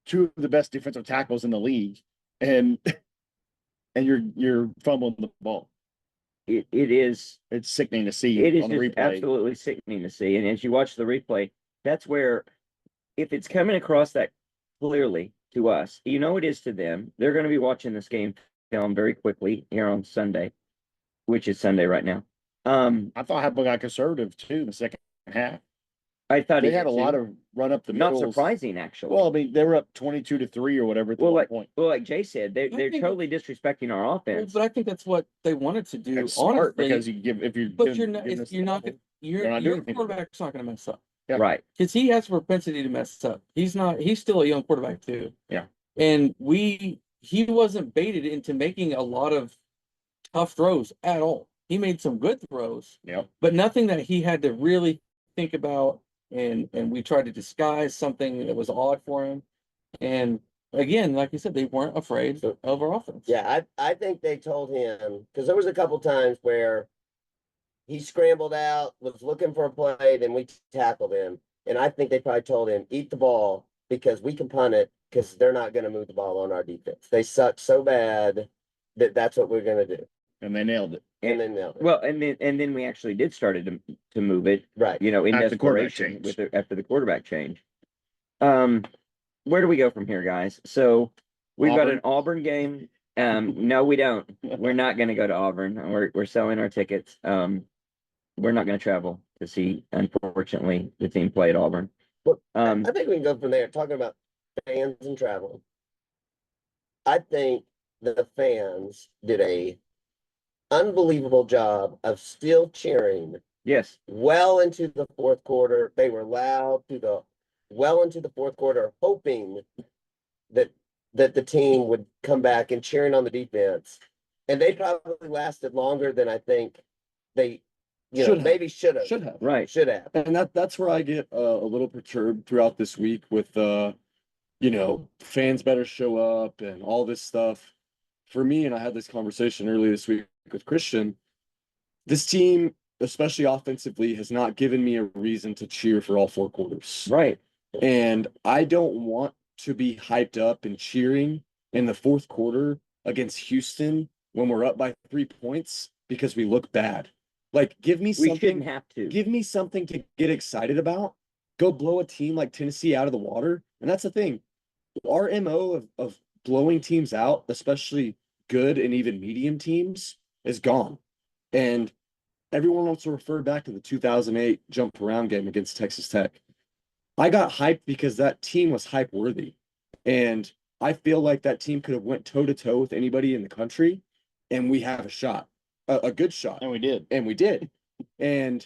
C: 2 of the best defensive tackles in the league, and you're fumbling the ball.
A: It is
C: It's sickening to see
A: it is
C: on the
A: just
C: replay.
A: absolutely sickening to see. And as you watch the replay, that's where if it's coming across that clearly to us, you know it is to them. They're going to be watching this game film very quickly here on Sunday, which is Sunday right now.
C: I thought Apple got conservative too in the second half.
A: I thought
C: They
A: he
C: had a
A: did
C: lot
A: too.
C: of run up the
A: Not
C: middles.
A: surprising actually.
C: Well, I mean, they were up 22-3 or whatever at the
A: Well,
C: one point.
A: Well, like Jay said, they're
B: think-
A: totally disrespecting our
B: Well,
A: offense.
B: but I think that's what they wanted to do,
C: It's smart
B: honestly.
C: because you give if you're
B: But
C: giving-
B: you're not,
C: giving
B: if
C: us the
B: you're not,
C: ball.
B: your
C: They're not doing anything with it.
B: quarterback's not gonna mess up.
C: Yeah.
A: Right.
B: Cause he has a propensity to mess up. He's still a young quarterback too.
C: Yeah.
B: And he wasn't baited into making a lot of tough throws at all. He made some good throws,
C: Yep.
B: but nothing that he had to really think about. And we tried to disguise something that was odd for him. And again, like you said, they weren't afraid of our offense.
D: Yeah, I think they told him, because there was a couple times where he scrambled out, was looking for a play, then we tackled him. And I think they probably told him, eat the ball because we can punt it because they're not going to move the ball on our defense. They suck so bad that that's what we're going to do.
C: And they nailed it.
D: And then nailed it.
A: Well, and then we actually did started to move it,
D: Right.
A: you know, in
C: After the quarterback
A: desperation
C: change.
A: after the quarterback change. Where do we go from here, guys? So we've got an Auburn game. No, we don't. We're not going to go to Auburn. We're selling our tickets. We're not going to travel to see, unfortunately, the team play at Auburn.
D: Well,
A: Um,
D: I think we can go from there, talking about fans and traveling. I think the fans did a unbelievable job of still cheering
A: yes,
D: well into the fourth quarter. They were loud well into the fourth quarter, hoping that the team would come back and cheering on the defense. And they probably lasted longer than I think they,
E: Should have.
D: maybe should have.
E: Should have.
A: right.
D: Should have.
E: And that's where I get a little perturbed throughout this week with fans better show up and all this stuff. For me, and I had this conversation earlier this week with Christian, this team, especially offensively, has not given me a reason to cheer for all 4 quarters.
A: Right.
E: And I don't want to be hyped up and cheering in the fourth quarter against Houston when we're up by 3 points because we look bad. Like, give me
A: We shouldn't
E: something,
A: have to.
E: give me something to get excited about. Go blow a team like Tennessee out of the water. And that's the thing. Our MO of blowing teams out, especially good and even medium teams, is gone. And everyone wants to refer back to the 2008 jump around game against Texas Tech. I got hyped because that team was hype worthy. And I feel like that team could have went toe to toe with anybody in the country, and we have a shot, a good shot.
C: And we did.
E: And we did. And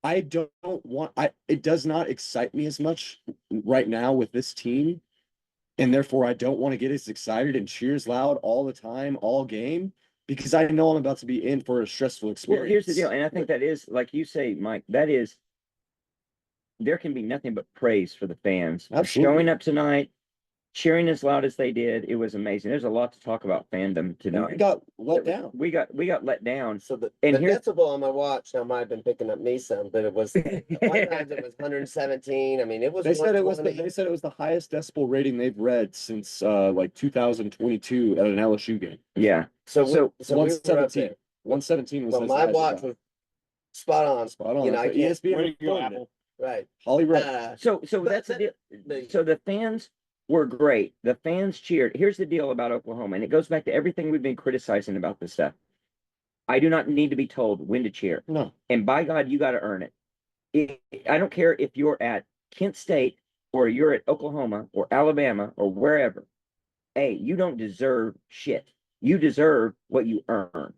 E: I don't want, it does not excite me as much right now with this team. And therefore I don't want to get as excited and cheer as loud all the time, all game, because I know I'm about to be in for a stressful experience.
A: Well, here's the deal, and I think that is, like you say, Mike, that is, there can be nothing but praise for the fans for
E: Absolutely.
A: showing up tonight, cheering as loud as they did. It was amazing. There's a lot to talk about fandom
E: And we
A: tonight.
E: got let down.
A: We got let down.
D: So the
A: And here's-
D: decibel on my watch now might have been picking up me some, but it was one time it was 117. I mean, it was
E: They said it was
D: 120.
E: the highest decibel rating they've read since like 2022 at an LSU game.
A: Yeah.
D: So
A: so
D: we were up
E: 117.
D: there.
E: 117 was
D: Well,
E: as
D: my
E: high as it
D: watch
E: got.
D: was spot on.
E: Spot on.
D: You know, I
E: That's
D: can't.
E: what ESPN
C: Way to go,
E: reported it.
C: Apple.
D: Right.
E: Holly Red.
A: So
D: But
A: that's the
D: that-
A: deal.
D: the-
A: So the fans were great. The fans cheered. Here's the deal about Oklahoma, and it goes back to everything we've been criticizing about this stuff. I do not need to be told when to cheer.
E: No,
A: And by God, you got to earn it. I don't care if you're at Kent State or you're at Oklahoma or Alabama or wherever. Hey, you don't deserve shit. You deserve what you earn.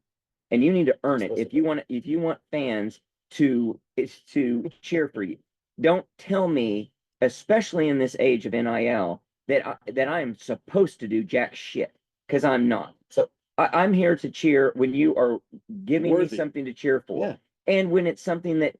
A: And you need to earn it if you want fans to cheer for you. Don't tell me, especially in this age of NIL, that I am supposed to do jack shit, because I'm not.
D: So-
A: I'm here to cheer when you are giving me
E: Worthy.
A: something to cheer for.
E: Yeah.
A: And when it's something that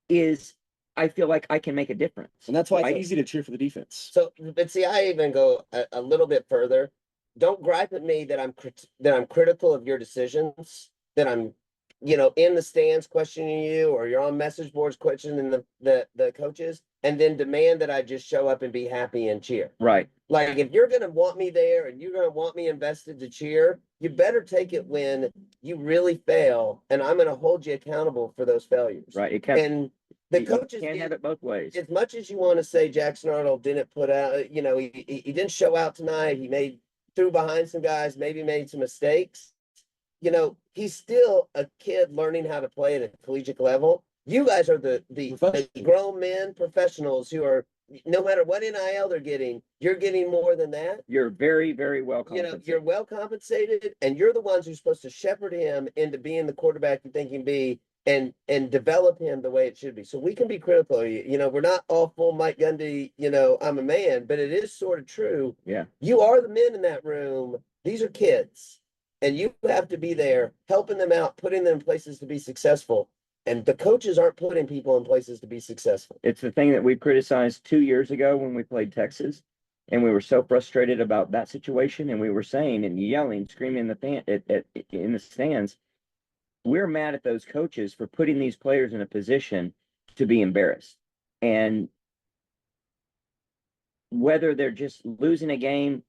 A: is, I feel like I can make a difference.
E: and that's why it's
A: I-
E: easy to cheer for the defense.
D: So, but see, I even go a little bit further. Don't gripe at me that I'm critical of your decisions, that I'm, in the stands questioning you, or you're on message boards questioning the coaches, and then demand that I just show up and be happy and cheer.
A: Right.
D: Like, if you're gonna want me there and you're gonna want me invested to cheer, you better take it when you really fail, and I'm gonna hold you accountable for those failures.
A: Right. It can't,
D: And the
A: you
D: coaches
A: can't have it both ways.
D: as much as you want to say Jackson Arnold didn't put out, he didn't show out tonight. He threw behind some guys, maybe made some mistakes. He's still a kid learning how to play at a collegiate level. You guys are the
E: Professionals.
D: grown men professionals who are, no matter what NIL they're getting, you're getting more than that.
A: You're very, very well compensated.
D: You're well compensated, and you're the ones who's supposed to shepherd him into being the quarterback you think he can be, and develop him the way it should be. So we can be critical of you. We're not all full Mike Gundy, I'm a man, but it is sort of true.
A: Yeah.
D: You are the men in that room. These are kids, and you have to be there helping them out, putting them in places to be successful. And the coaches aren't putting people in places to be successful.
A: It's the thing that we criticized 2 years ago when we played Texas, and we were so frustrated about that situation, and we were saying and yelling, screaming in the stands, we're mad at those coaches for putting these players in a position to be embarrassed. And whether they're just losing a game,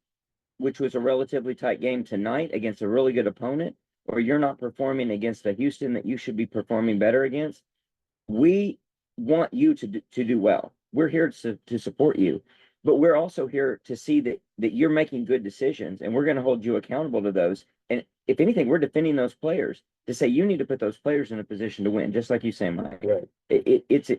A: which was a relatively tight game tonight against a really good opponent, or you're not performing against a Houston that you should be performing better against, we want you to do well. We're here to support you, but we're also here to see that you're making good decisions, and we're going to hold you accountable to those. And if anything, we're defending those players to say you need to put those players in a position to win, just like you say, Mike.
D: Right.
A: It's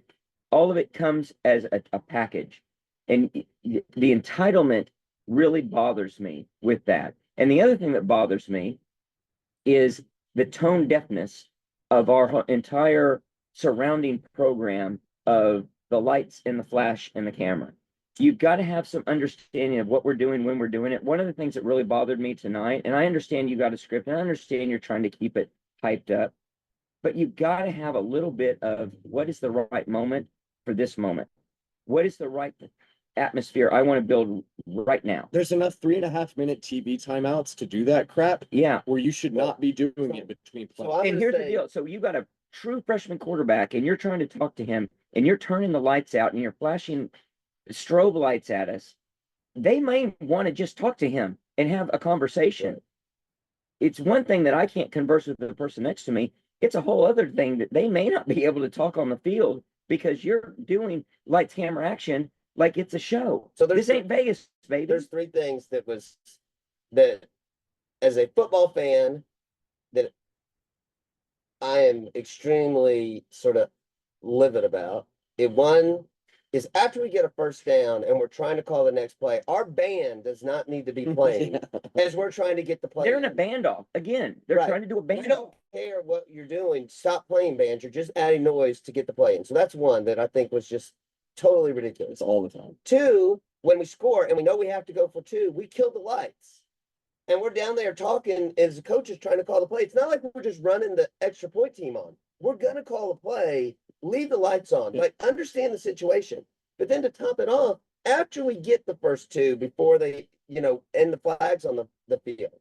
A: all of it comes as a package, and the entitlement really bothers me with that. And the other thing that bothers me is the tone deafness of our entire surrounding program of the lights and the flash and the camera. You've got to have some understanding of what we're doing when we're doing it. One of the things that really bothered me tonight, and I understand you got a script, and I understand you're trying to keep it hyped up, but you've got to have a little bit of what is the right moment for this moment? What is the right atmosphere I want to build right now?
E: There's enough 3.5-minute TV timeouts to do that crap
A: Yeah.
E: where you should not be doing it between
D: So
E: plays.
D: I'm
A: And
D: gonna
A: here's the
D: say-
A: deal. So you got a true freshman quarterback, and you're trying to talk to him, and you're turning the lights out, and you're flashing strobe lights at us. They may want to just talk to him and have a conversation.
D: Right.
A: It's one thing that I can't converse with the person next to me. It's a whole other thing that they may not be able to talk on the field because you're doing lights, camera, action like it's a show.
D: So there's
A: This ain't Vegas, baby.
D: There's three things that as a football fan, that I am extremely sort of livid about. One is after we get a first down and we're trying to call the next play, our band does not need to be playing as we're trying to get the play.
A: They're in a
D: in.
A: band off. Again, they're
D: Right.
A: trying to do a
D: We
A: band
D: don't
A: off.
D: care what you're doing. Stop playing bands. You're just adding noise to get the play in. So that's one that I think was just totally ridiculous.
E: It's all the time.
D: Two, when we score and we know we have to go for two, we kill the lights. And we're down there talking as the coach is trying to call the play. It's not like we're just running the extra point team on. We're gonna call a play, leave the lights on,
E: Yeah.
D: like understand the situation. But then to top it off, after we get the first two before they, end the flags on the field,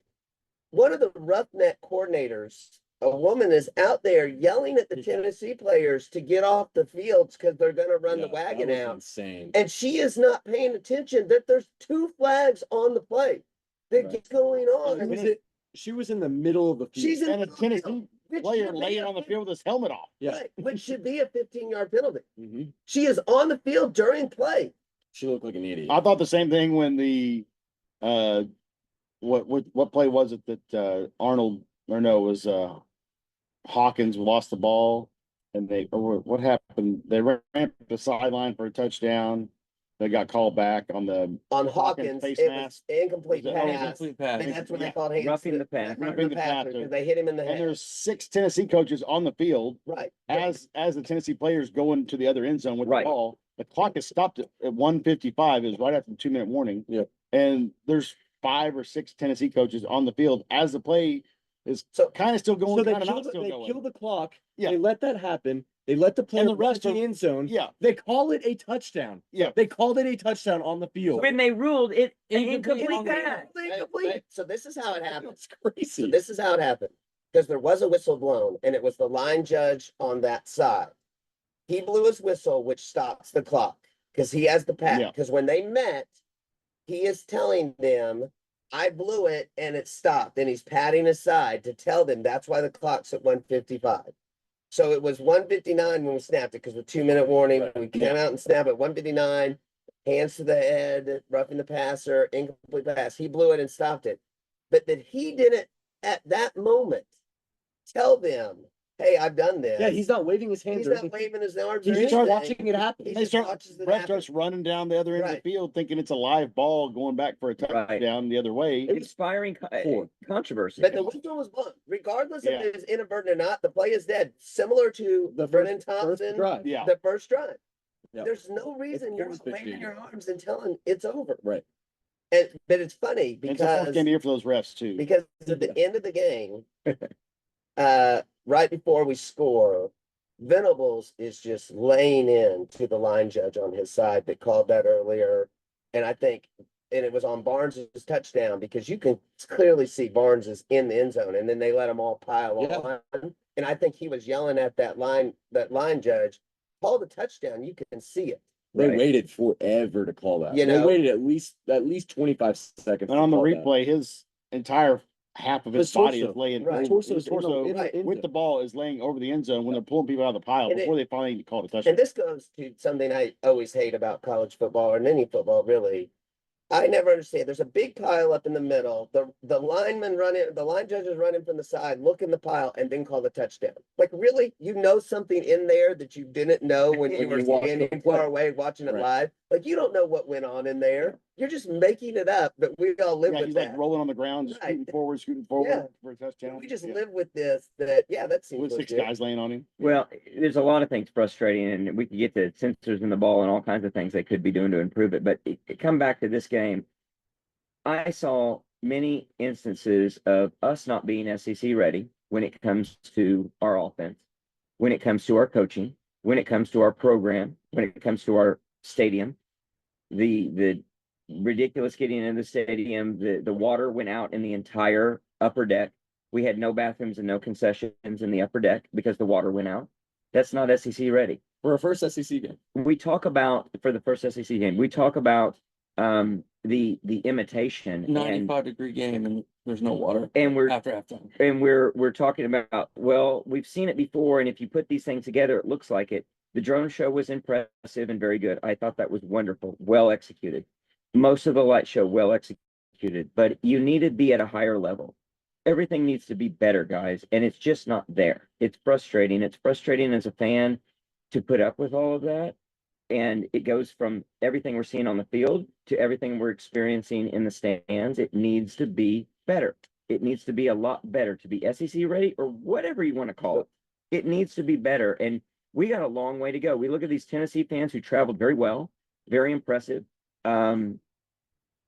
D: one of the roughneck coordinators, a woman, is out there yelling at the Tennessee players to get off the fields because they're gonna run the
E: Yeah,
D: wagon
E: that was
D: out.
E: insane.
D: And she is not paying attention that there's two flags on the play that
C: Right.
D: gets going on.
E: She was in the middle of the field.
D: She's in
C: And a
D: the
C: Tennessee
D: field, which
C: player
D: should be
C: laying
D: a
C: on the
D: fif-
C: field with his helmet off.
E: Yeah.
D: right, which should be a 15-yard penalty.
E: Mhm.
D: She is on the field during play.
E: She looked like an idiot.
C: I thought the same thing when the, what play was it that, Arnold, or no, it was, Hawkins lost the ball and what happened? They ran up the sideline for a touchdown. They got called back on the
D: On
C: Hawkins
D: Hawkins,
C: face
D: it
C: mask.
D: was incomplete
C: Was that- oh,
D: pass.
B: Incomplete pass.
D: And that's when they
C: Yeah.
D: called hands.
A: Roughing
D: to
A: the passer.
D: roughing
C: Roughing
D: the
C: the
D: passer,
C: passer.
D: because they hit him in the
C: And
D: head.
C: there's 6 Tennessee coaches on the field
D: Right.
C: as the Tennessee players going to the other end zone with
A: Right.
C: the ball. The clock is stopped at 1:55. It was right after the 2-minute warning.
E: Yep.
C: And there's 5 or 6 Tennessee coaches on the field as the play is
D: So
C: kind of still
E: So
C: going,
E: they
C: kind of
E: kill
C: not
E: the,
C: still
E: they
C: going.
E: kill the clock.
C: Yeah.
E: They let that happen. They let the player
C: the
E: run
C: refs
E: to
C: are-
E: the end zone.
C: Yeah,
E: They call it a touchdown.
C: yeah.
E: They called it a touchdown on the field.
A: When they ruled it an
B: Incomplete
A: incomplete
B: on the-
A: pass.
D: So this is how it happened.
E: It's
D: So
E: crazy.
D: this is how it happened. Because there was a whistle blown and it was the line judge on that side. He blew his whistle, which stops the clock because he has the pad.
C: Yeah.
D: Because when they met, he is telling them, I blew it and it stopped. And he's patting his side to tell them that's why the clock's at 1:55. So it was 1:59 when we snapped it because the 2-minute warning.
E: Right.
D: We came out and snapped at 1:59, hands to the head, roughing the passer, incomplete pass. He blew it and stopped it. But that he didn't at that moment tell them, hey, I've done this.
E: Yeah, he's not waving his hands
D: He's
E: or
D: not
E: anything.
D: waving his arms.
E: He's
D: or
E: just
D: anything.
E: watching it happen.
D: He
C: They
D: just
C: start,
D: watches it
C: Brett
D: happen.
C: starts running down the other end of
D: Right.
C: the field thinking it's a live ball going back for a
A: Right.
C: touchdown the other way.
A: Inspiring
E: Four.
A: controversy.
D: But the whistle was blown. Regardless
C: Yeah.
D: if it is inadvertent or not, the play is dead. Similar to
E: The
D: Brennan
E: first
D: Thompson,
E: drive.
C: Yeah.
D: the first drive.
E: Yep.
D: There's no reason you're
E: force
D: not waving
E: fatigue.
D: your arms and telling it's over.
E: Right.
D: But it's funny
C: And it's a fourth
D: because
C: game of year for those refs too.
D: at the end of the game, right before we score, Venables is just laying in to the line judge on his side that called that earlier. And I think, and it was on Barnes's touchdown because you can clearly see Barnes is in the end zone and then they let them all pile
E: Yeah.
D: on. And I think he was yelling at that line judge, call the touchdown. You can see it.
E: They
A: Right.
E: waited forever to call that.
D: You
E: They
D: know?
E: waited at least 25 seconds.
C: And
E: to
C: on the
E: call that.
C: replay, his entire half of his
E: His
C: body
E: torso.
C: is laying.
D: Right.
C: His
E: Torso's in the-
C: torso
E: in the
D: Right.
E: end
C: with
E: zone.
C: the ball is laying over the end zone when they're pulling people out of the pile
D: And it-
C: before they finally call the touchdown.
D: And this goes to something I always hate about college football and any football, really. I never understand. There's a big pile up in the middle. The lineman running, the line judges running from the side, look in the pile, and then call the touchdown. Like, really? You know something in there that you didn't know when you
E: When
D: were
E: you watched the
D: standing
E: play.
D: far away watching it
E: Right.
D: live? Like, you don't know what went on in there. You're just making it up, but we all live
C: Yeah,
D: with
C: he's
D: that.
C: like rolling on the ground,
D: Right.
C: scooting forward
D: Yeah.
C: for a touchdown.
D: We just
C: Yeah.
D: live with this, that, yeah, that seems
C: With 6
D: legit.
C: guys laying on him.
A: Well, there's a lot of things frustrating, and we could get to sensors in the ball and all kinds of things they could be doing to improve it. But come back to this game. I saw many instances of us not being SEC ready when it comes to our offense, when it comes to our coaching, when it comes to our program, when it comes to our stadium. The ridiculous getting into the stadium, the water went out in the entire upper deck. We had no bathrooms and no concessions in the upper deck because the water went out. That's not SEC ready.
E: For a first SEC game.
A: We talk about, for the first SEC game, we talk about the imitation and
B: 95-degree game and there's no water
A: we're
B: after halftime.
A: and we're talking about, well, we've seen it before, and if you put these things together, it looks like it. The drone show was impressive and very good. I thought that was wonderful, well executed. Most of the light show well executed, but you need to be at a higher level. Everything needs to be better, guys, and it's just not there. It's frustrating. It's frustrating as a fan to put up with all of that. And it goes from everything we're seeing on the field to everything we're experiencing in the stands. It needs to be better. It needs to be a lot better to be SEC ready or whatever you want to call it. It needs to be better. And we got a long way to go. We look at these Tennessee fans who traveled very well, very impressive.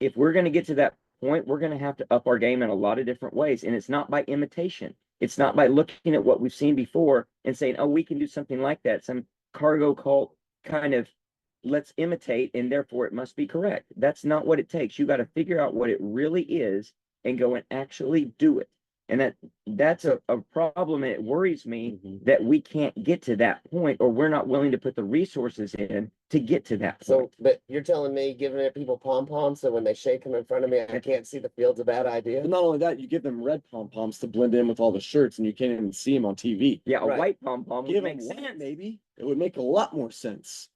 A: If we're going to get to that point, we're going to have to up our game in a lot of different ways. And it's not by imitation. It's not by looking at what we've seen before and saying, oh, we can do something like that. Some cargo cult kind of let's imitate and therefore it must be correct. That's not what it takes. You got to figure out what it really is and go and actually do it. And that's a problem. And it worries me that we can't get to that point, or we're not willing to put the resources in to get to that
D: So,
A: point.
D: but you're telling me giving it people pom-poms, so when they shake them in front of me, I can't see the field's a bad idea?
E: But not only that, you give them red pom-poms to blend in with all the shirts and you can't even see them on TV.
A: Yeah, a
D: Right.
A: white pom-pom would
E: Give
A: make
E: them white,
A: sense.
E: maybe. It would make a lot more sense.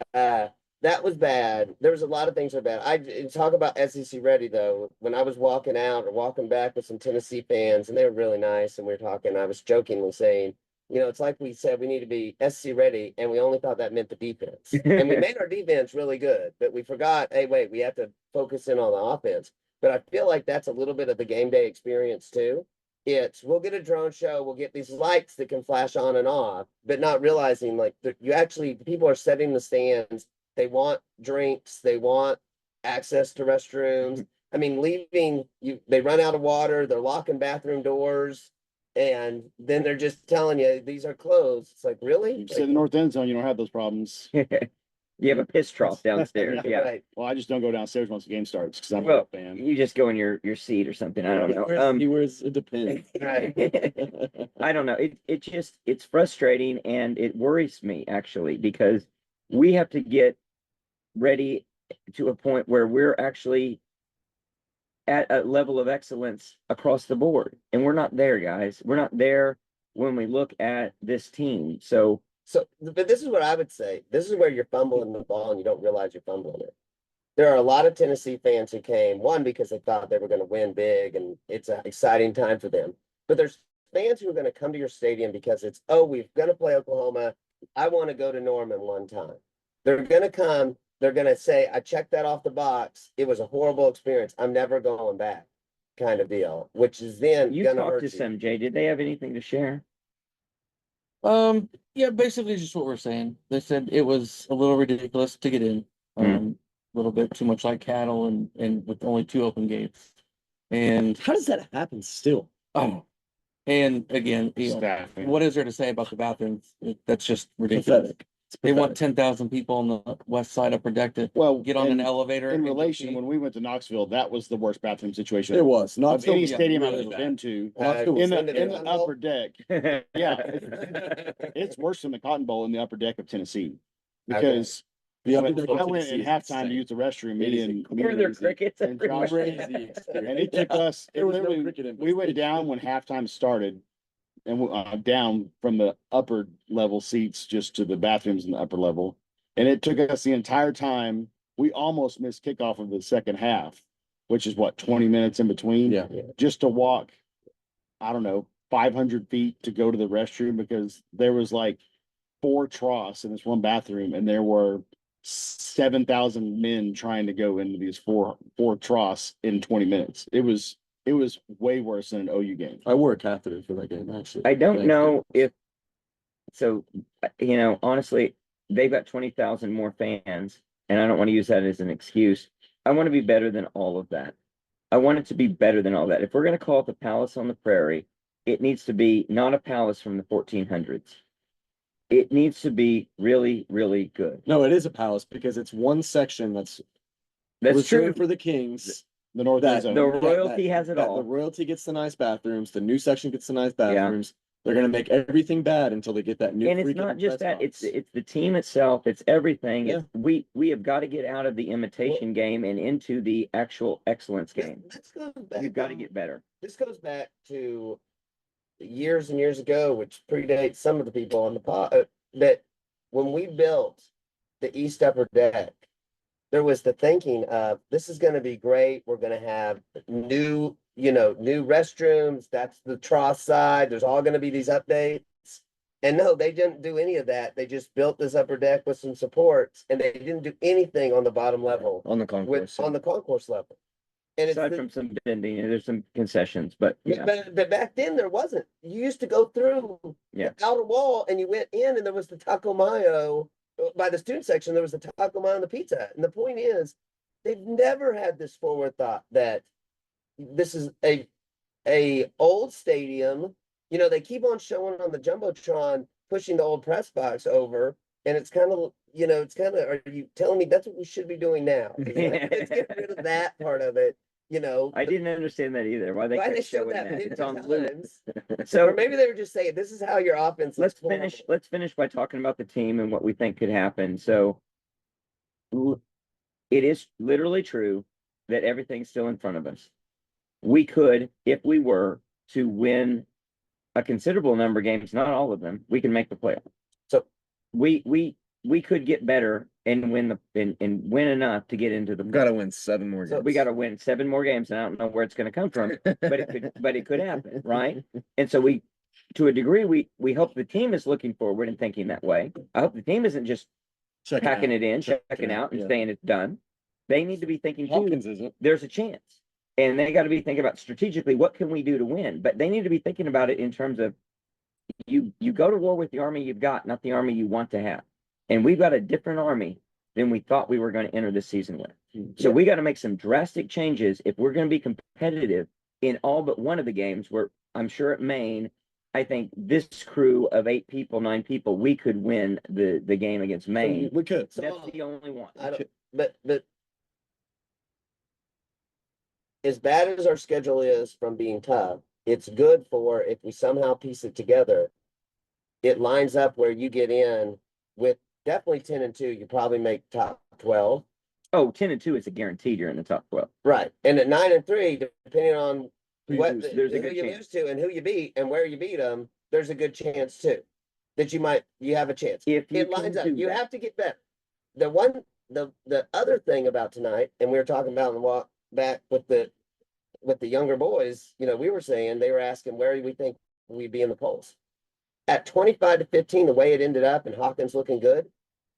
D: That was bad. There was a lot of things that are bad. I talk about SEC ready though. When I was walking out or walking back with some Tennessee fans, and they were really nice, and we were talking, I was jokingly saying, You know, it's like we said, we need to be SC ready, and we only thought that meant the defense. And we made our defense really good, but we forgot, hey, wait, we have to focus in on the offense. But I feel like that's a little bit of the game day experience too. It's, we'll get a drone show, we'll get these lights that can flash on and off, but not realizing like that you actually, people are setting the stands. They want drinks, they want access to restrooms. I mean, they run out of water, they're locking bathroom doors. And then they're just telling you, these are closed. It's like, really?
C: You say the north end zone, you don't have those problems.
A: You have a piss trough downstairs, yeah.
D: Right.
C: Well, I just don't go downstairs once the game starts because I'm a
A: Well,
C: fan.
A: you just go in your seat or something, I don't know.
E: He wears it depends.
A: I don't know. It's frustrating and it worries me actually, because we have to get ready to a point where we're actually at a level of excellence across the board. And we're not there, guys. We're not there when we look at this team. So
D: But this is what I would say. This is where you're fumbling the ball and you don't realize you're fumbling it. There are a lot of Tennessee fans who came, one, because they thought they were going to win big and it's an exciting time for them. But there's fans who are going to come to your stadium because it's, oh, we're going to play Oklahoma. I want to go to Norman one time. They're going to come. They're going to say, I checked that off the box. It was a horrible experience. I'm never going back, kind of deal, which is then
A: you
D: going to
A: talked
D: hurt
A: to
D: you.
A: some, Jay. Did they have anything to share?
B: Yeah, basically just what we're saying. They said it was a little ridiculous to get in. A little bit too much like cattle and with only 2 open gates. And
E: How does that happen still?
B: and again,
C: Staffing.
B: what is there to say about the bathrooms? That's just ridiculous.
E: Pathetic. It's
B: They want
E: pathetic.
B: 10,000 people on the west side upper deck to
C: Well,
B: get on an
C: in-
B: elevator.
C: In
B: and go
C: relation,
B: pee.
C: when we went to Knoxville, that was the worst bathroom situation
E: It was not
C: of any
B: yeah,
C: stadium I've
B: really
C: ever
B: bad.
C: been to.
E: Knoxville
C: In
D: Sunday
C: the
D: night
C: upper deck, yeah,
D: Bowl?
C: it's worse than the Cotton Bowl in the upper deck of Tennessee. Because
E: the upper
C: when
E: deck
C: I
E: of
C: went
E: Tennessee
C: in
E: is
C: halftime to
E: insane.
C: use the restroom,
E: It
C: me
E: is
C: and
A: Were there
E: crazy.
A: crickets
C: and
A: everywhere?
C: Josh-
E: Crazy experience.
C: and it took us, it
E: There was no
C: literally,
E: cricket in
C: we went
E: this.
C: down when halftime started. And down from the upper level seats just to the bathrooms in the upper level. And it took us the entire time. We almost missed kickoff of the second half, which is what, 20 minutes in between?
E: Yeah.
C: Just to walk, I don't know, 500 feet to go to the restroom because there was like 4 troughs in this one bathroom and there were 7,000 men trying to go into these four troughs in 20 minutes. It was way worse than an OU game.
E: I wore a catheter for that game, actually.
A: I don't
E: Thank
A: know
E: you.
A: if, so, honestly, they've got 20,000 more fans, and I don't want to use that as an excuse. I want to be better than all of that. I want it to be better than all that. If we're going to call it the Palace on the Prairie, it needs to be not a palace from the 1400s. It needs to be really, really good.
E: No, it is a palace because it's one section that's
A: That's true.
E: reserved for the Kings.
C: The north end
E: That
C: zone.
A: The
E: that-
A: royalty has it
E: that
A: all.
E: The royalty gets the nice bathrooms. The new section gets the nice bathrooms. They're gonna make everything bad until they get that new.
A: And it's
E: freaking
A: not just
E: press
A: that,
E: box.
A: it's the team itself, it's everything.
E: Yeah.
A: We have got to get out of the imitation game and into the actual excellence game.
D: This goes back
A: You've got to
D: to-
A: get better.
D: This goes back to years and years ago, which predates some of the people on the pod, that when we built the East Upper Deck, there was the thinking of, this is gonna be great, we're gonna have new restrooms, that's the trough side, there's all gonna be these updates. And no, they didn't do any of that, they just built this upper deck with some supports, and they didn't do anything on the bottom level,
A: On the concourse.
D: on the concourse level. And it's
A: Aside
D: the-
A: from some bending, there's some concessions, but yeah,
D: But back then there wasn't. You used to go through
A: Yeah.
D: the outer wall and you went in and there was the Taco Mayo. By the student section, there was the Taco Mayo and the pizza. Hut. And the point is, they've never had this forward thought that this is a old stadium. They keep on showing on the Jumbotron, pushing the old press box over. And it's kind of, are you telling me that's what we should be doing now? Let's get rid of that part of it.
A: I didn't understand that either, why they
D: Why they
A: kept
D: showed
A: showing
D: that
A: that.
D: 50
A: It's on loop.
D: times.
A: So
D: Or maybe they were just saying, this is how your offense.
A: let's
D: looks
A: finish,
D: horrible.
A: let's finish by talking about the team and what we think could happen. So it is literally true that everything's still in front of us. We could, if we were to win a considerable number of games, not all of them, we can make the playoff.
D: So-
A: we could get better and win and win enough to get into the.
E: Gotta win 7 more
D: So
E: games.
A: We got to win 7 more games, and I don't know where it's going to come from, but it could happen, right? And so we to a degree, we hope the team is looking forward and thinking that way. I hope the team isn't just
E: Checking
A: packing
E: out.
A: it in,
E: Checking
A: checking out and
E: yeah.
A: saying it's done. They need to be thinking too,
E: Hopkins isn't.
A: there's a chance. And they got to be thinking about strategically, what can we do to win? But they need to be thinking about it in terms of you go to war with the army you've got, not the army you want to have. And we've got a different army than we thought we were going to enter this season with. So we got to make some drastic changes if we're going to be competitive in all but one of the games where I'm sure at Maine, I think this crew of 8 people, 9 people, we could win the game against Maine.
E: We could.
A: That's the only one.
D: I don't, but as bad as our schedule is from being tough, it's good for if we somehow piece it together. It lines up where you get in with definitely 10-2, you probably make top 12.
A: Oh, 10-2 is a guaranteed you're in the top 12.
D: Right. And at 9-3, depending on
E: Who you
D: what
E: lose to.
A: There's a
D: who
A: good
D: you
A: chance.
D: lose to and who you beat and where you beat them, there's a good chance too. That you have a chance.
A: If you
D: It lines up.
A: can do
D: You
A: that.
D: have to get better. The other thing about tonight, and we were talking about in the walk back with the younger boys, we were saying, they were asking where we think we'd be in the polls. At 25-15, the way it ended up and Hawkins looking good,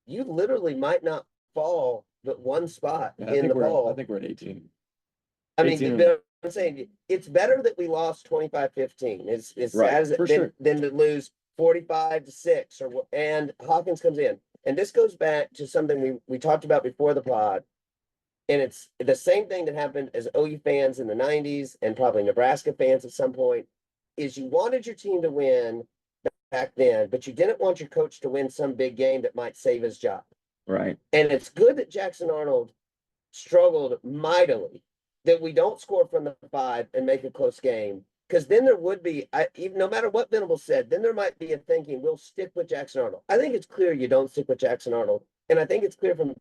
D: you literally might not fall but one spot
E: Yeah,
D: in the poll.
E: I think we're at 18.
D: I mean,
E: 18.
D: but I'm saying it's better that we lost 25-15. It's
A: Right,
D: sad as
E: for
D: than,
E: sure.
D: than to lose 45-6 and Hawkins comes in. And this goes back to something we talked about before the pod. And it's the same thing that happened as OU fans in the 90s and probably Nebraska fans at some point, is you wanted your team to win back then, but you didn't want your coach to win some big game that might save his job.
A: Right.
D: And it's good that Jackson Arnold struggled mightily, that we don't score from the 5 and make a close game. Because then there would be, even no matter what Venable said, then there might be a thinking, we'll stick with Jackson Arnold. I think it's clear you don't stick with Jackson Arnold. And I think it's clear from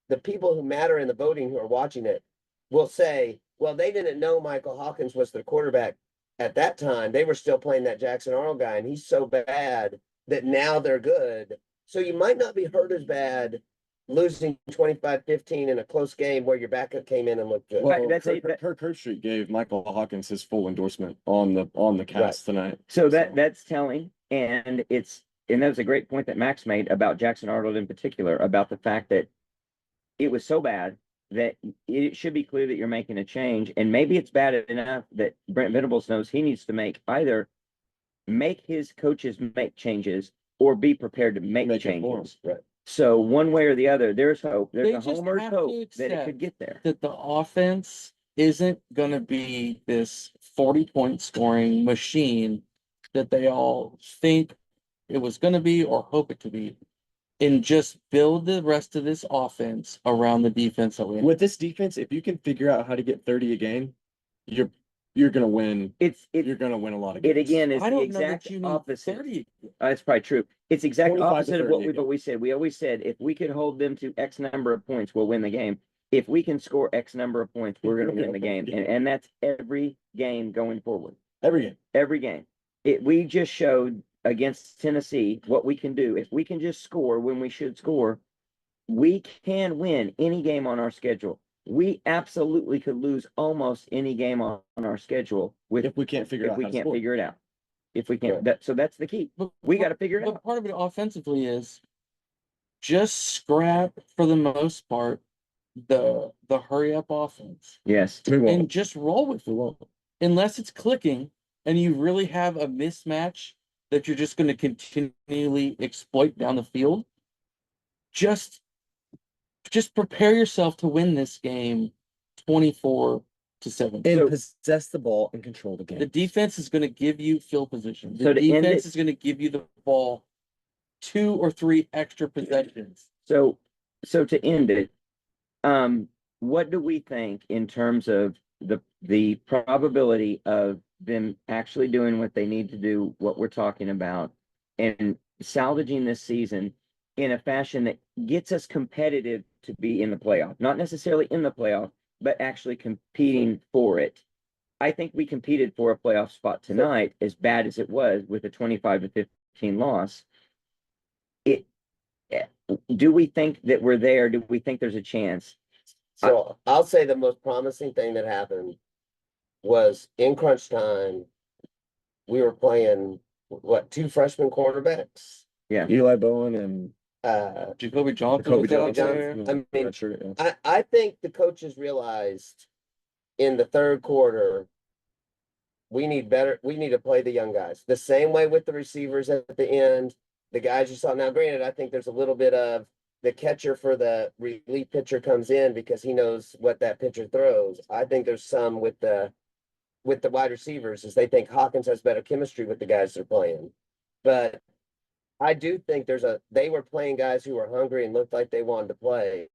D: the people who matter in the voting who are watching it will say, well, they didn't know Michael Hawkins was their quarterback at that time. They were still playing that Jackson Arnold guy, and he's so bad that now they're good. So you might not be hurt as bad losing 25-15 in a close game where your backup came in and looked good.
A: Right,
E: Well,
A: that's
E: Kirk,
A: it.
E: Kirk Herbstreit gave Michael Hawkins his full endorsement on the cast tonight.
A: So that's telling, and that was a great point that Max made about Jackson Arnold in particular, about the fact that it was so bad that it should be clear that you're making a change. And maybe it's bad enough that Brent Venables knows he needs to make his coaches make changes or be prepared to make
E: Make it for 'em.
A: changes.
D: Right.
A: So one way or the other, there's hope.
B: They
A: There's a
B: just
A: homer's
B: have to
A: hope that it
B: accept
A: could get there.
B: that the offense isn't gonna be this 40-point scoring machine that they all think it was gonna be or hope it to be. And just build the rest of this offense around the defense that we have.
E: With this defense, if you can figure out how to get 30 a game, you're gonna win. You're gonna win a lot of games.
A: It again is
B: I
A: the
B: don't know that
A: exact
B: you need
A: opposite.
B: 30.
A: That's probably true. It's exact
E: 25 to
A: opposite of what
E: 30
A: we've
E: again.
A: always said. We always said if we could hold them to X number of points, we'll win the game. If we can score X number of points, we're gonna win the game. And that's every game going forward.
E: Every game.
A: Every game. We just showed against Tennessee what we can do. If we can just score when we should score, we can win any game on our schedule. We absolutely could lose almost any game on our schedule with
E: If we can't figure
A: if
E: out
A: we
E: how to
A: can't
E: score.
A: figure it out. If we
D: Right.
A: can't, so that's the key.
B: But
A: We
B: part-
A: got to figure it
B: But
A: out.
B: part of it offensively is just scrap for the most part the hurry up offense
A: Yes.
E: We won't.
B: and just roll with
E: We
B: it.
E: won't.
B: Unless it's clicking and you really have a mismatch that you're just going to continually exploit down the field. Just prepare yourself to win this game 24-7.
E: And
A: So-
E: possess the ball and control the game.
B: The defense is going to give you field position.
A: So
B: The
A: to end
B: defense
A: it-
B: is going to give you the ball 2 or 3 extra possessions.
A: So to end it, what do we think in terms of the probability of them actually doing what they need to do, what we're talking about, and salvaging this season in a fashion that gets us competitive to be in the playoff, not necessarily in the playoff, but actually competing for it. I think we competed for a playoff spot tonight, as bad as it was with a 25-15 loss. Do we think that we're there? Do we think there's a chance?
D: So I'll say the most promising thing that happened was in crunch time, we were playing what, 2 freshman quarterbacks?
E: Eli Bowen and
B: Jacoby Johnson
E: Jacoby
B: was out
E: Johnson.
B: there.
D: I mean,
E: Redshirt, yeah.
D: I think the coaches realized in the third quarter, we need to play the young guys. The same way with the receivers at the end, the guys you saw. Now, granted, I think there's a little bit of the catcher for the relief pitcher comes in because he knows what that pitcher throws. I think there's some with the wide receivers is they think Hawkins has better chemistry with the guys they're playing. But I do think they were playing guys who were hungry and looked like they wanted to play.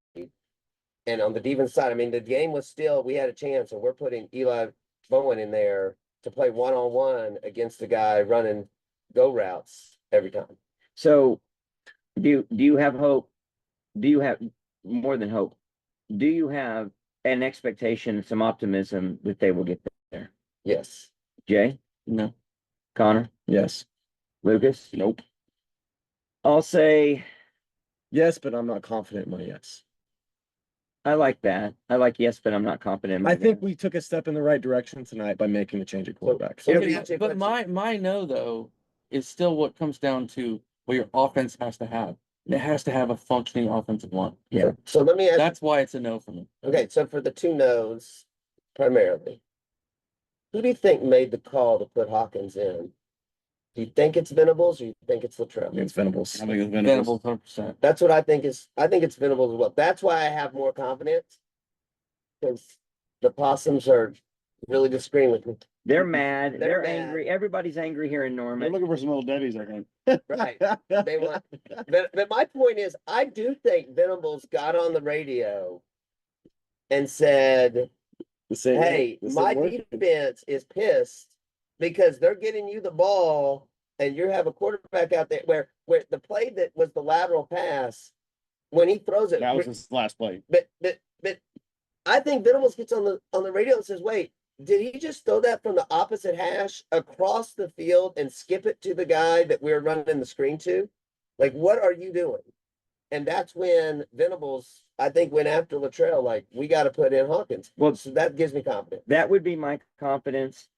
D: And on the defense side, I mean, the game was still, we had a chance, and we're putting Eli Bowen in there to play one-on-one against the guy running go routes every time.
A: So do you have hope? Do you have more than hope? Do you have an expectation, some optimism that they will get there?
D: Yes.
A: Jay,
B: No.
A: Connor,
E: Yes.
A: Lucas?
C: Nope.
A: I'll say
E: Yes, but I'm not confident in my yes.
A: I like that. I like yes, but I'm not confident. in my
E: I think
A: yes.
E: we took a step in the right direction tonight by making the change at quarterback.
D: So-
B: Okay,
D: Yeah.
B: but my no though is still what comes down to what your offense has to have. It has to have a functioning offensive line.
A: Yeah.
D: So let me ask,
B: That's why it's a no for me.
D: okay, so for the 2 no's primarily, who do you think made the call to put Hawkins in? Do you think it's Venables or you think it's Latrell?
E: It's Venables.
C: I think it's
B: Venables 100%.
D: That's what I think it's Venables as well. That's why I have more confidence. Because the Possums are really disagreeing with me.
A: They're mad.
D: They're
A: They're
D: mad.
A: angry. Everybody's angry here in
C: They're
A: Norman.
C: looking for some little Debbie's, I think.
D: Right. They want, but my point is, I do think Venables got on the radio and said, hey, my defense is pissed because they're getting you the ball and you have a quarterback out there where the play that was the lateral pass, when he throws it,
C: That was his last play.
D: but I think Venables gets on the radio and says, wait, did he just throw that from the opposite hash across the field and skip it to the guy that we were running the screen to? Like, what are you doing? And that's when Venables, I think, went after Latrell, like, we got to put in Hawkins.
A: Well,
D: So that gives me confidence.
A: that would be my confidence.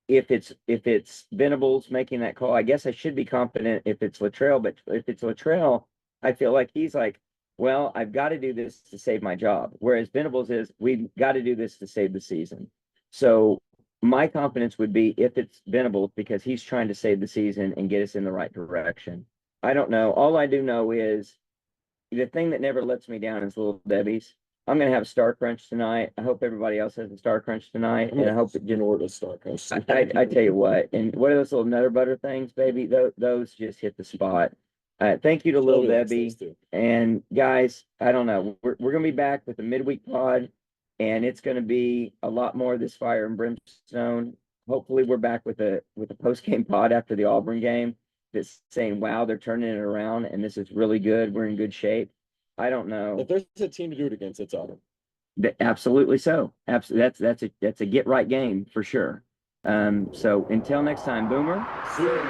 A: If it's Venables making that call, I guess I should be confident if it's Latrell, but if it's Latrell, I feel like he's like, well, I've got to do this to save my job. Whereas Venables is, we've got to do this to save the season. So my confidence would be if it's Venables because he's trying to save the season and get us in the right direction. I don't know. All I do know is the thing that never lets me down is Little Debbie's. I'm going to have a Star Crunch tonight. I hope everybody else has a Star Crunch tonight. And I hope it
E: you order Star Crunch.
A: I tell you what, and what are those little Nutter Butter things, baby? Those just hit the spot. Thank you to Little Debbie. And guys, I don't know. We're gonna be back with the midweek pod, and it's gonna be a lot more of this fire and brimstone. Hopefully, we're back with a post game pod after the Auburn game that's saying, "Wow, they're turning it around, and this is really good. We're in good shape." I don't know.
E: If there's a team to do it against, it's Auburn.
A: Absolutely so. Absolutely, that's a get right game for sure. So until next time, Boomer.
D: See you.